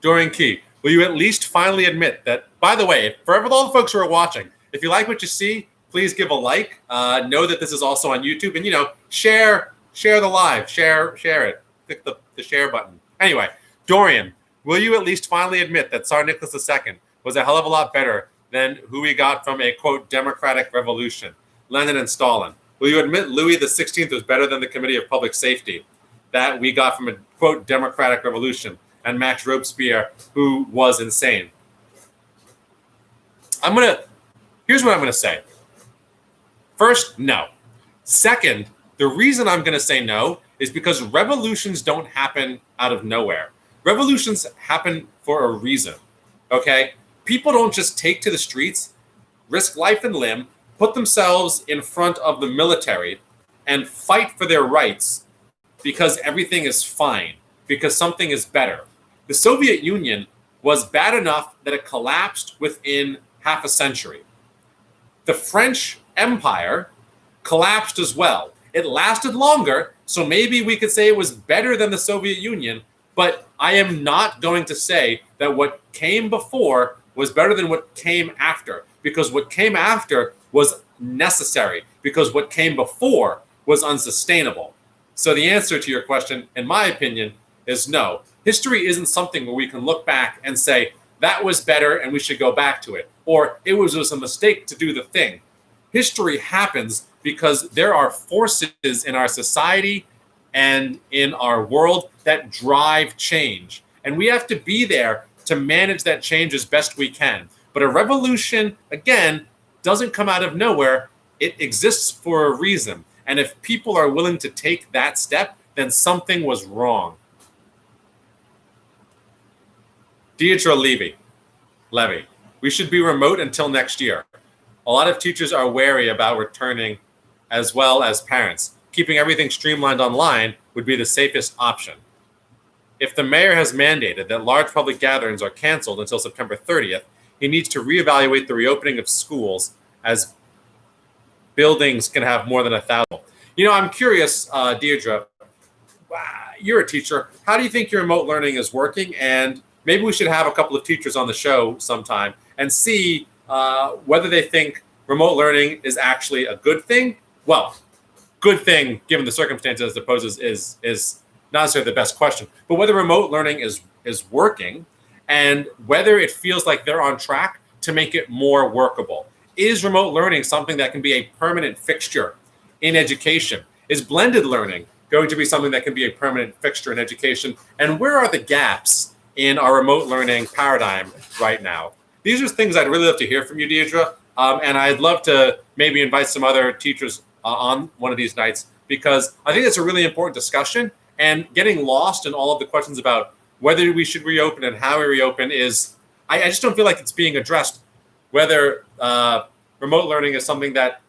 Dorian Key, will you at least finally admit that, by the way, for all the folks who are watching, if you like what you see, please give a like. Know that this is also on YouTube, and, share the live, share it. Click the share button. Anyway, Dorian, will you at least finally admit that Tsar Nicholas II was a hell of a lot better than who we got from a, quote, democratic revolution, Lenin and Stalin? Will you admit Louis XVI was better than the Committee of Public Safety that we got from a, quote, democratic revolution, and Max Robespierre, who was insane? Here's what I'm going to say. First, no. Second, the reason I'm going to say no is because revolutions don't happen out of nowhere. Revolutions happen for a reason, okay? People don't just take to the streets, risk life and limb, put themselves in front of the military, and fight for their rights because everything is fine, because something is better. The Soviet Union was bad enough that it collapsed within half a century. The French Empire collapsed as well. It lasted longer, so maybe we could say it was better than the Soviet Union, but I am not going to say that what came before was better than what came after, because what came after was necessary, because what came before was unsustainable. So the answer to your question, in my opinion, is no. History isn't something where we can look back and say, that was better and we should go back to it, or it was a mistake to do the thing. History happens because there are forces in our society and in our world that drive change. And we have to be there to manage that change as best we can. But a revolution, again, doesn't come out of nowhere. It exists for a reason. And if people are willing to take that step, then something was wrong. Deidre Levy, we should be remote until next year. A lot of teachers are wary about returning, as well as parents. Keeping everything streamlined online would be the safest option. If the mayor has mandated that large public gatherings are canceled until September 30th, he needs to reevaluate the reopening of schools as buildings can have more than 1,000. I'm curious, Deirdre, you're a teacher. How do you think your remote learning is working? And maybe we should have a couple of teachers on the show sometime and see whether they think remote learning is actually a good thing. Well, good thing given the circumstances it poses is not necessarily the best question, but whether remote learning is working and whether it feels like they're on track to make it more workable. Is remote learning something that can be a permanent fixture in education? Is blended learning going to be something that can be a permanent fixture in education? And where are the gaps in our remote learning paradigm right now? These are things I'd really love to hear from you, Deirdre. And I'd love to maybe invite some other teachers on one of these nights, because I think it's a really important discussion, and getting lost in all of the questions about whether we should reopen and how we reopen is, I just don't feel like it's being addressed, whether remote learning is something that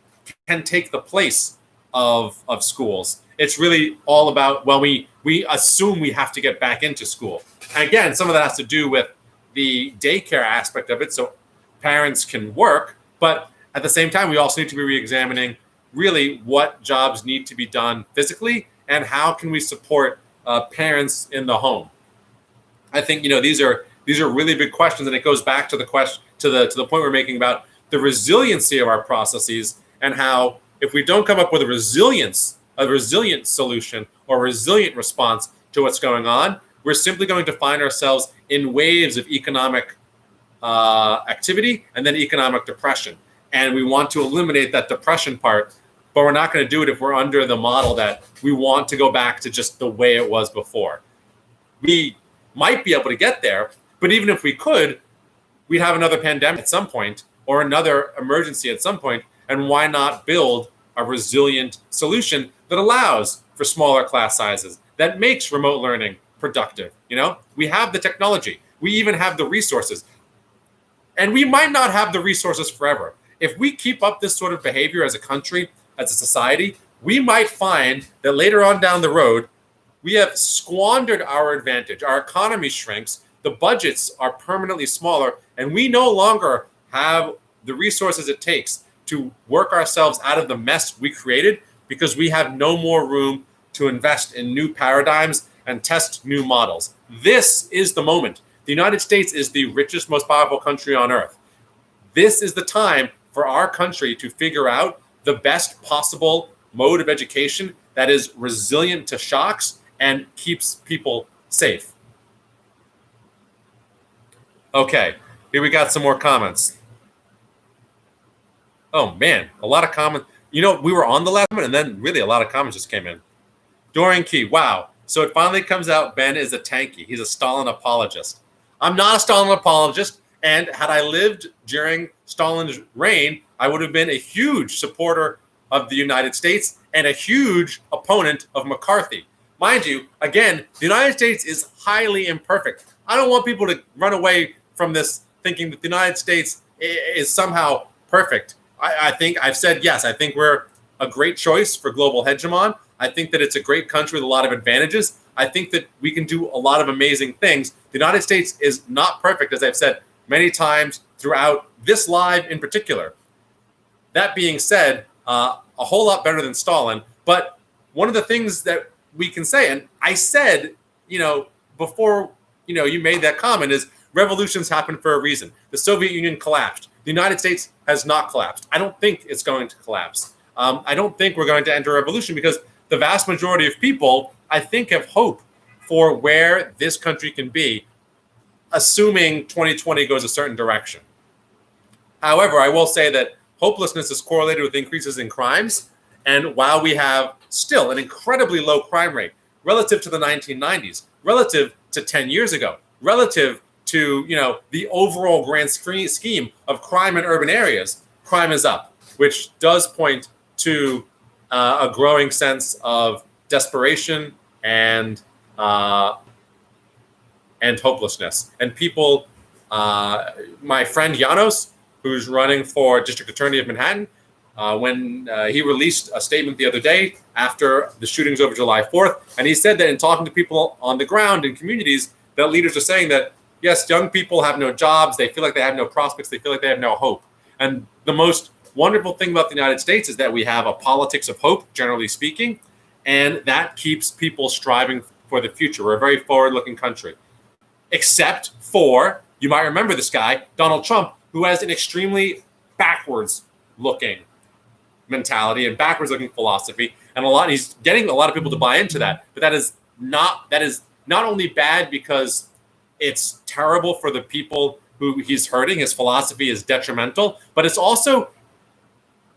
can take the place of schools. It's really all about, well, we assume we have to get back into school. And again, some of that has to do with the daycare aspect of it, so parents can work, but at the same time, we also need to be re-examining really what jobs need to be done physically and how can we support parents in the home. I think these are really big questions, and it goes back to the question to the point we're making about the resiliency of our processes, and how if we don't come up with a resilient solution or resilient response to what's going on, we're simply going to find ourselves in waves of economic activity and then economic depression. And we want to eliminate that depression part, but we're not going to do it if we're under the model that we want to go back to just the way it was before. We might be able to get there, but even if we could, we'd have another pandemic at some point or another emergency at some point. And why not build a resilient solution that allows for smaller class sizes, that makes remote learning productive? We have the technology. We even have the resources. And we might not have the resources forever. If we keep up this sort of behavior as a country, as a society, we might find that later on down the road, we have squandered our advantage. Our economy shrinks, the budgets are permanently smaller, and we no longer have the resources it takes to work ourselves out of the mess we created, because we have no more room to invest in new paradigms and test new models. This is the moment. The United States is the richest, most powerful country on earth. This is the time for our country to figure out the best possible mode of education that is resilient to shocks and keeps people safe. Okay, here we got some more comments. Oh man, a lot of comments. We were on the last one, and then really a lot of comments just came in. Dorian Key, wow. So it finally comes out Ben is a tanky. He's a Stalin apologist. I'm not a Stalin apologist, and had I lived during Stalin's reign, I would have been a huge supporter of the United States and a huge opponent of McCarthy. Mind you, again, the United States is highly imperfect. I don't want people to run away from this thinking that the United States is somehow perfect. I think I've said, yes, I think we're a great choice for global hegemon. I think that it's a great country with a lot of advantages. I think that we can do a lot of amazing things. The United States is not perfect, as I've said many times throughout this live in particular. That being said, a whole lot better than Stalin. But one of the things that we can say, and I said, before, you made that comment, is revolutions happen for a reason. The Soviet Union collapsed. The United States has not collapsed. I don't think it's going to collapse. I don't think we're going to enter a revolution, because the vast majority of people, I think, have hope for where this country can be, assuming 2020 goes a certain direction. However, I will say that hopelessness is correlated with increases in crimes. And while we have still an incredibly low crime rate relative to the 1990s, relative to 10 years ago, relative to the overall grand scheme of crime in urban areas, crime is up, which does point to a growing sense of desperation and hopelessness. And people, my friend Janos, who's running for district attorney of Manhattan, when he released a statement the other day after the shootings over July 4th, and he said that in talking to people on the ground in communities, that leaders are saying that Yes, young people have no jobs. They feel like they have no prospects. They feel like they have no hope. And the most wonderful thing about the United States is that we have a politics of hope, generally speaking, and that keeps people striving for the future. We're a very forward-looking country, except for, you might remember this guy, Donald Trump, who has an extremely backwards-looking mentality and backwards-looking philosophy, and he's getting a lot of people to buy into that. But that is not only bad because it's terrible for the people who he's hurting. His philosophy is detrimental, but it's also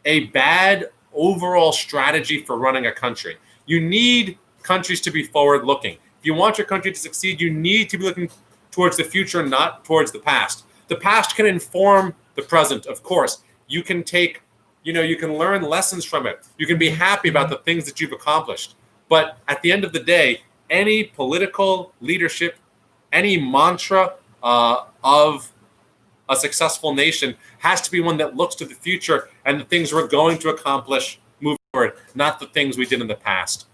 a bad overall strategy for running a country. You need countries to be forward-looking. If you want your country to succeed, you need to be looking towards the future, not towards the past. The past can inform the present, of course. You can you can learn lessons from it. You can be happy about the things that you've accomplished. But at the end of the day, any political leadership, any mantra of a successful nation has to be one that looks to the future and the things we're going to accomplish moving forward, not the things we did in the past.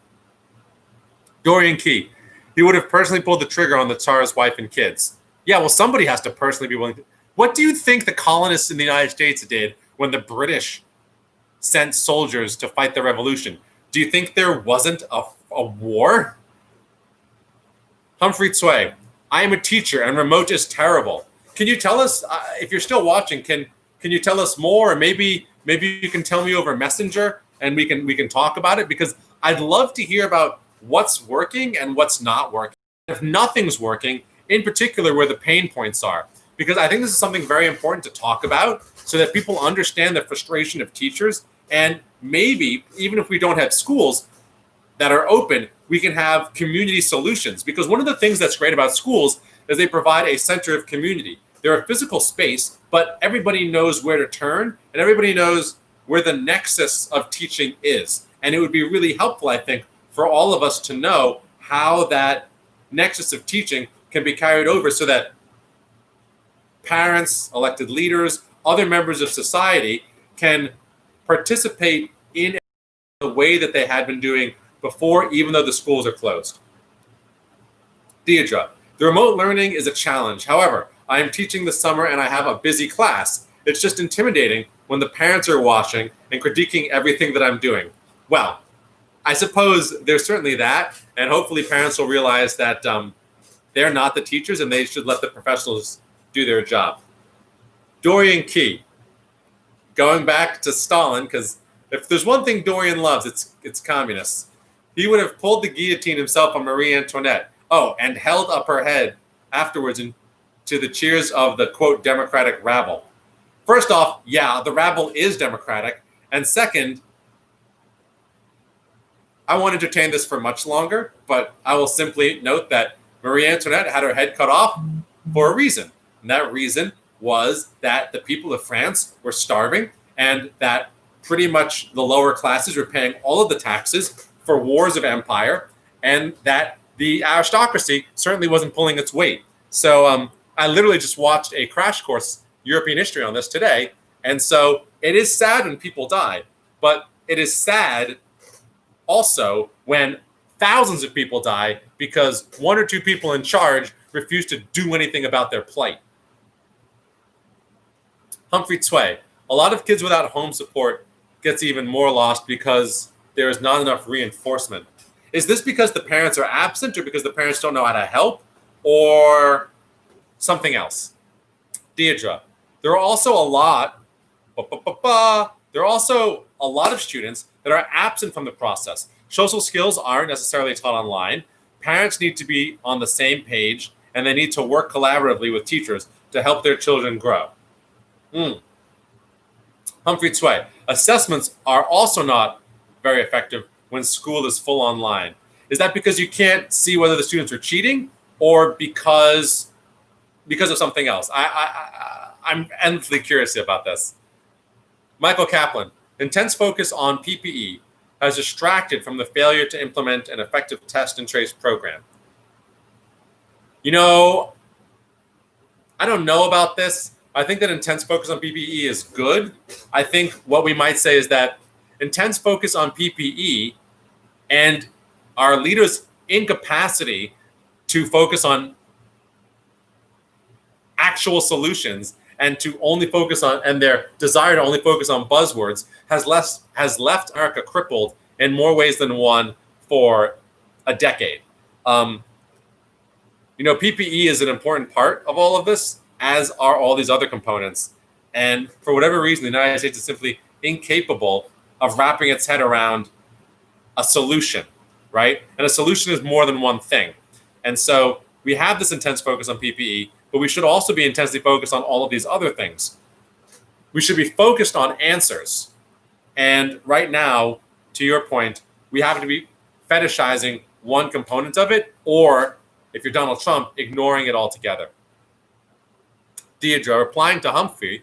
Dorian Key, he would have personally pulled the trigger on the Tsar's wife and kids. Yeah, well, somebody has to personally be willing to. What do you think the colonists in the United States did when the British sent soldiers to fight the revolution? Do you think there wasn't a war? Humphrey Tsui, I am a teacher and remote is terrible. Can you tell us, if you're still watching, can you tell us more? Or maybe you can tell me over Messenger and we can talk about it, because I'd love to hear about what's working and what's not working. If nothing's working, in particular where the pain points are, because I think this is something very important to talk about so that people understand the frustration of teachers. And maybe even if we don't have schools that are open, we can have community solutions, because one of the things that's great about schools is they provide a center of community. They're a physical space, but everybody knows where to turn and everybody knows where the nexus of teaching is. And it would be really helpful, I think, for all of us to know how that nexus of teaching can be carried over so that parents, elected leaders, other members of society can participate in the way that they had been doing before, even though the schools are closed. Deidre, the remote learning is a challenge. However, I am teaching this summer and I have a busy class. It's just intimidating when the parents are watching and critiquing everything that I'm doing. Well, I suppose there's certainly that, and hopefully parents will realize that they're not the teachers and they should let the professionals do their job. Dorian Key, going back to Stalin, because if there's one thing Dorian loves, it's communists. He would have pulled the guillotine himself on Marie Antoinette. Oh, and held up her head afterwards to the cheers of the, quote, democratic rabble. First off, yeah, the rabble is democratic. And second, I won't entertain this for much longer, but I will simply note that Marie Antoinette had her head cut off for a reason. And that reason was that the people of France were starving and that pretty much the lower classes were paying all of the taxes for wars of empire, and that the aristocracy certainly wasn't pulling its weight. So I literally just watched a crash course European history on this today. And so it is sad when people die, but it is sad also when thousands of people die because one or two people in charge refuse to do anything about their plight. Humphrey Tsui, a lot of kids without home support gets even more lost because there is not enough reinforcement. Is this because the parents are absent or because the parents don't know how to help or something else? Deidre, there are also a lot of students that are absent from the process. Social skills aren't necessarily taught online. Parents need to be on the same page and they need to work collaboratively with teachers to help their children grow. Humphrey Tsui, assessments are also not very effective when school is full online. Is that because you can't see whether the students are cheating or because of something else? I'm endlessly curious about this. Michael Kaplan, intense focus on PPE has distracted from the failure to implement an effective test and trace program. You know, I don't know about this. I think that intense focus on PPE is good. I think what we might say is that intense focus on PPE and our leaders' incapacity to focus on actual solutions and to only focus on, and their desire to only focus on buzzwords has left America crippled in more ways than one for a decade. PPE is an important part of all of this, as are all these other components. And for whatever reason, the United States is simply incapable of wrapping its head around a solution, right? And a solution is more than one thing. And so we have this intense focus on PPE, but we should also be intensely focused on all of these other things. We should be focused on answers. And right now, to your point, we have to be fetishizing one component of it, or if you're Donald Trump, ignoring it altogether. Deidre, replying to Humphrey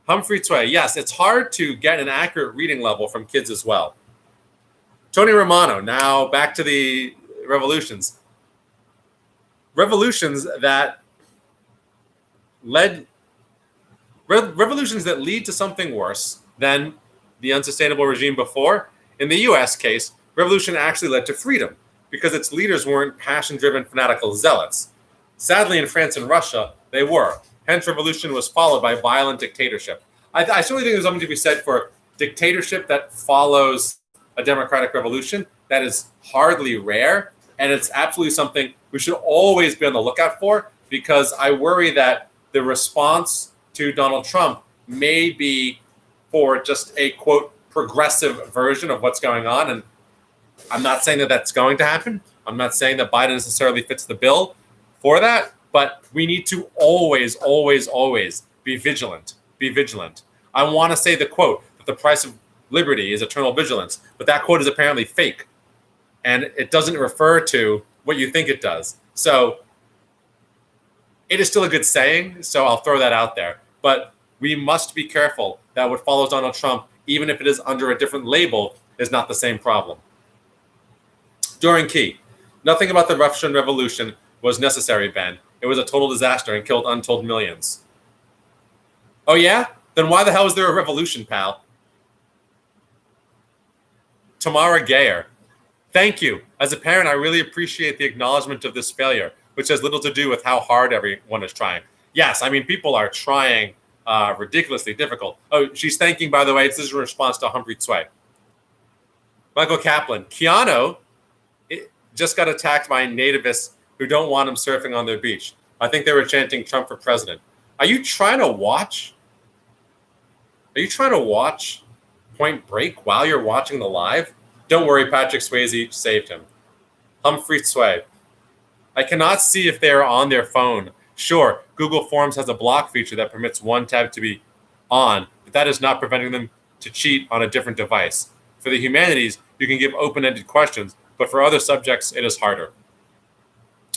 Tsui, yes, it's hard to get an accurate reading level from kids as well. Tony Romano, now back to the revolutions. Revolutions that lead to something worse than the unsustainable regime before. In the US case, revolution actually led to freedom because its leaders weren't passion-driven fanatical zealots. Sadly, in France and Russia, they were. Hence, revolution was followed by violent dictatorship. I certainly think there's something to be said for dictatorship that follows a democratic revolution. That is hardly rare, and it's absolutely something we should always be on the lookout for, because I worry that the response to Donald Trump may be for just a, quote, progressive version of what's going on. And I'm not saying that that's going to happen. I'm not saying that Biden necessarily fits the bill for that, but we need to always, always, always be vigilant. Be vigilant. I want to say the quote that the price of liberty is eternal vigilance, but that quote is apparently fake, and it doesn't refer to what you think it does. So it is still a good saying, so I'll throw that out there. But we must be careful that what follows Donald Trump, even if it is under a different label, is not the same problem. Doran Key, nothing about the Russian Revolution was necessary, Ben. It was a total disaster and killed untold millions. Oh yeah? Then why the hell is there a revolution, pal? Tamara Gayer, thank you. As a parent, I really appreciate the acknowledgement of this failure, which has little to do with how hard everyone is trying. Yes, I mean, people are trying ridiculously difficult. Oh, she's thanking, by the way, this is a response to Humphrey Tsui. Michael Kaplan, Keanu just got attacked by nativists who don't want him surfing on their beach. I think they were chanting Trump for president. Are you trying to watch Point Break while you're watching the live? Don't worry, Patrick Swayze saved him. Humphrey Tsui, I cannot see if they are on their phone. Sure, Google Forms has a block feature that permits one tab to be on, but that is not preventing them to cheat on a different device. For the humanities, you can give open-ended questions, but for other subjects, it is harder.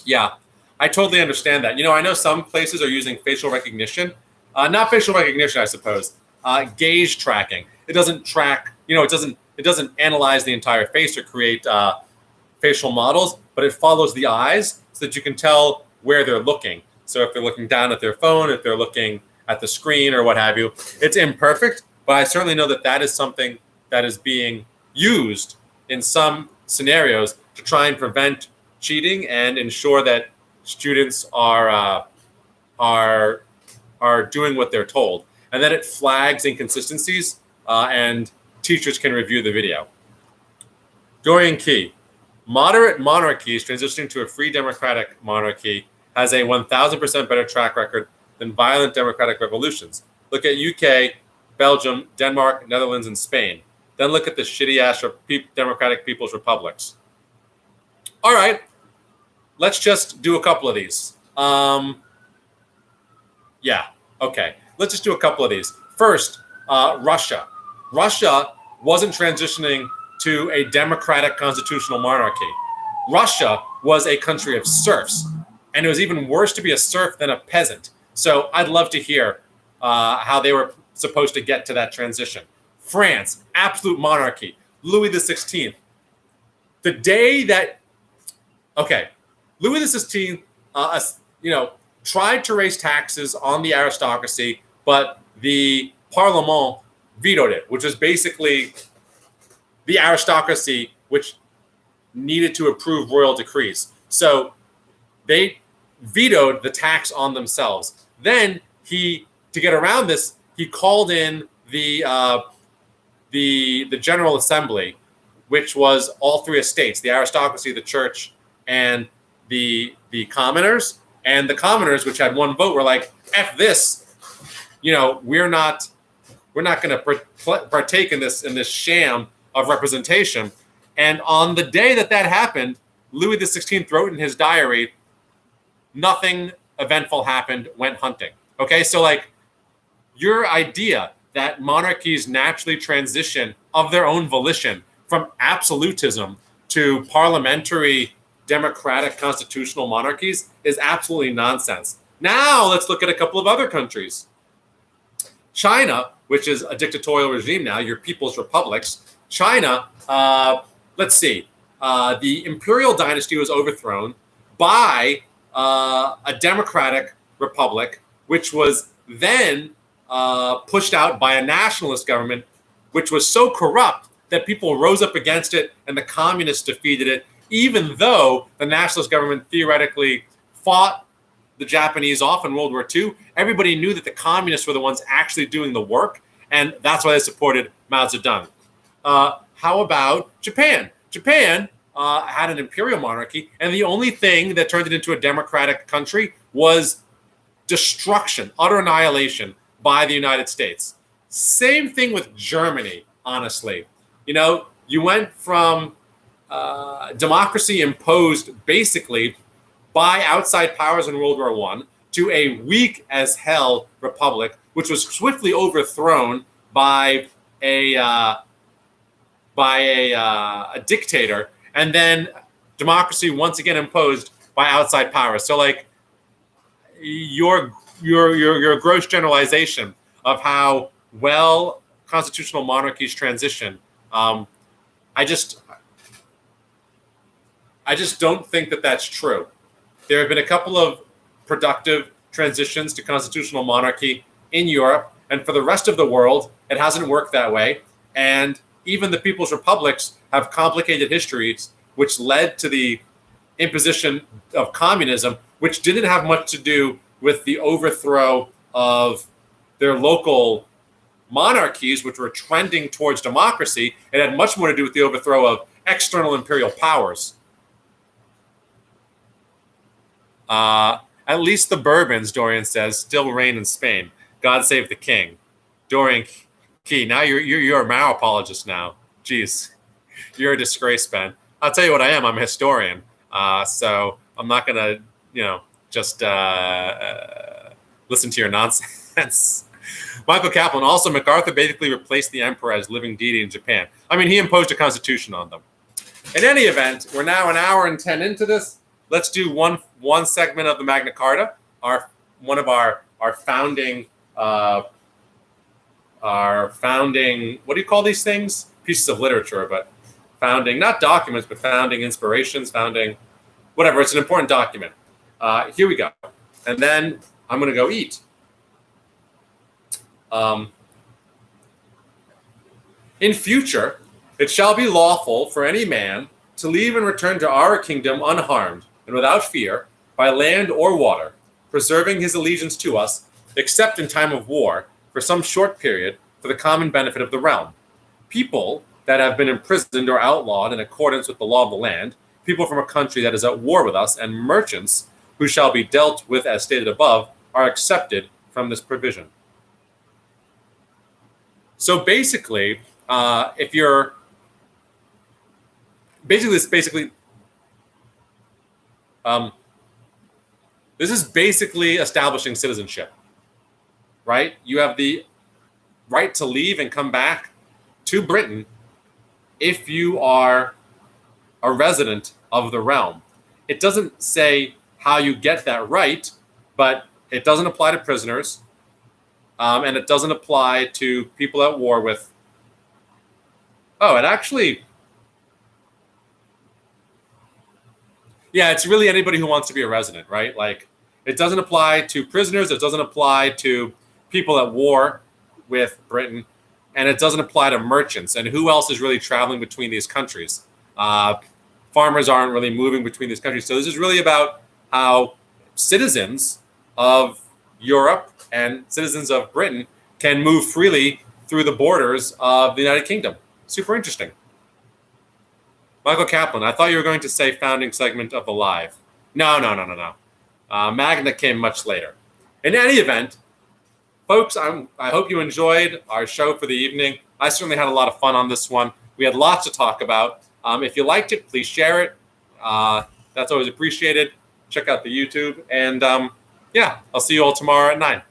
Yeah, I totally understand that. I know some places are using facial recognition. Not facial recognition, I suppose. Gaze tracking. It doesn't track, it doesn't analyze the entire face or create facial models, but it follows the eyes so that you can tell where they're looking. So if they're looking down at their phone, if they're looking at the screen or what have you, it's imperfect, but I certainly know that that is something that is being used in some scenarios to try and prevent cheating and ensure that students are doing what they're told. And then it flags inconsistencies and teachers can review the video. Dorian Key, moderate monarchies transitioning to a free democratic monarchy has a 1,000% better track record than violent democratic revolutions. Look at UK, Belgium, Denmark, Netherlands, and Spain. Then look at the shitty-ass democratic people's republics. All right, let's just do a couple of these. Yeah, okay. Let's just do a couple of these. First, Russia. Russia wasn't transitioning to a democratic constitutional monarchy. Russia was a country of serfs, and it was even worse to be a serf than a peasant. So I'd love to hear how they were supposed to get to that transition. France, absolute monarchy. Louis XVI. The day that, Louis XVI, tried to raise taxes on the aristocracy, but the Parlement vetoed it, which was basically the aristocracy which needed to approve royal decrees. So they vetoed the tax on themselves. Then to get around this, he called in the General Assembly, which was all three estates: the aristocracy, the church, and the commoners. And the commoners, which had one vote, were like, "F this, we're not going to partake in this sham of representation." And on the day that happened, Louis XVI wrote in his diary, "Nothing eventful happened, went hunting." Okay, so like your idea that monarchies naturally transition of their own volition from absolutism to parliamentary, democratic, constitutional monarchies is absolutely nonsense. Now let's look at a couple of other countries. China, which is a dictatorial regime now, your people's republics. China, let's see, the imperial dynasty was overthrown by a democratic republic, which was then pushed out by a nationalist government, which was so corrupt that people rose up against it and the communists defeated it, even though the nationalist government theoretically fought the Japanese off in World War II. Everybody knew that the communists were the ones actually doing the work, and that's why they supported Mao Zedong. How about Japan? Japan had an imperial monarchy, and the only thing that turned it into a democratic country was destruction, utter annihilation by the United States. Same thing with Germany, honestly. You went from democracy imposed basically by outside powers in World War I to a weak as hell republic, which was swiftly overthrown by a dictator, and then democracy once again imposed by outside powers. So like your gross generalization of how well constitutional monarchies transition, I just don't think that that's true. There have been a couple of productive transitions to constitutional monarchy in Europe, and for the rest of the world, it hasn't worked that way. And even the people's republics have complicated histories, which led to the imposition of communism, which didn't have much to do with the overthrow of their local monarchies, which were trending towards democracy. It had much more to do with the overthrow of external imperial powers. At least the Bourbons, Dorian says, still reign in Spain. God save the king. Dorian Key, now you're a Mao apologist now. Jeez, you're a disgrace, Ben. I'll tell you what I am. I'm a historian. So I'm not going to, just listen to your nonsense. Michael Kaplan, also MacArthur basically replaced the emperor as living deity in Japan. I mean, he imposed a constitution on them. In any event, we're now an hour and 10 into this. Let's do one segment of the Magna Carta, one of our founding, what do you call these things? Pieces of literature, but founding, not documents, but founding inspirations, founding, whatever. It's an important document. Here we go. And then I'm going to go eat. In future, it shall be lawful for any man to leave and return to our kingdom unharmed and without fear, by land or water, preserving his allegiance to us, except in time of war, for some short period, for the common benefit of the realm. People that have been imprisoned or outlawed in accordance with the law of the land, people from a country that is at war with us, and merchants who shall be dealt with as stated above, are excepted from this provision. So basically, this is basically establishing citizenship, right? You have the right to leave and come back to Britain if you are a resident of the realm. It doesn't say how you get that right, but it doesn't apply to prisoners, and it doesn't apply to people at war with. Oh, it actually. Yeah, it's really anybody who wants to be a resident, right? Like, it doesn't apply to prisoners. It doesn't apply to people at war with Britain, and it doesn't apply to merchants. And who else is really traveling between these countries? Farmers aren't really moving between these countries. So this is really about how citizens of Europe and citizens of Britain can move freely through the borders of the United Kingdom. Super interesting. Michael Kaplan, I thought you were going to say founding segment of the Live. No. Magna came much later. In any event, folks, I hope you enjoyed our show for the evening. I certainly had a lot of fun on this one. We had lots to talk about. If you liked it, please share it. That's always appreciated. Check out the YouTube. And yeah, I'll see you all tomorrow at 9.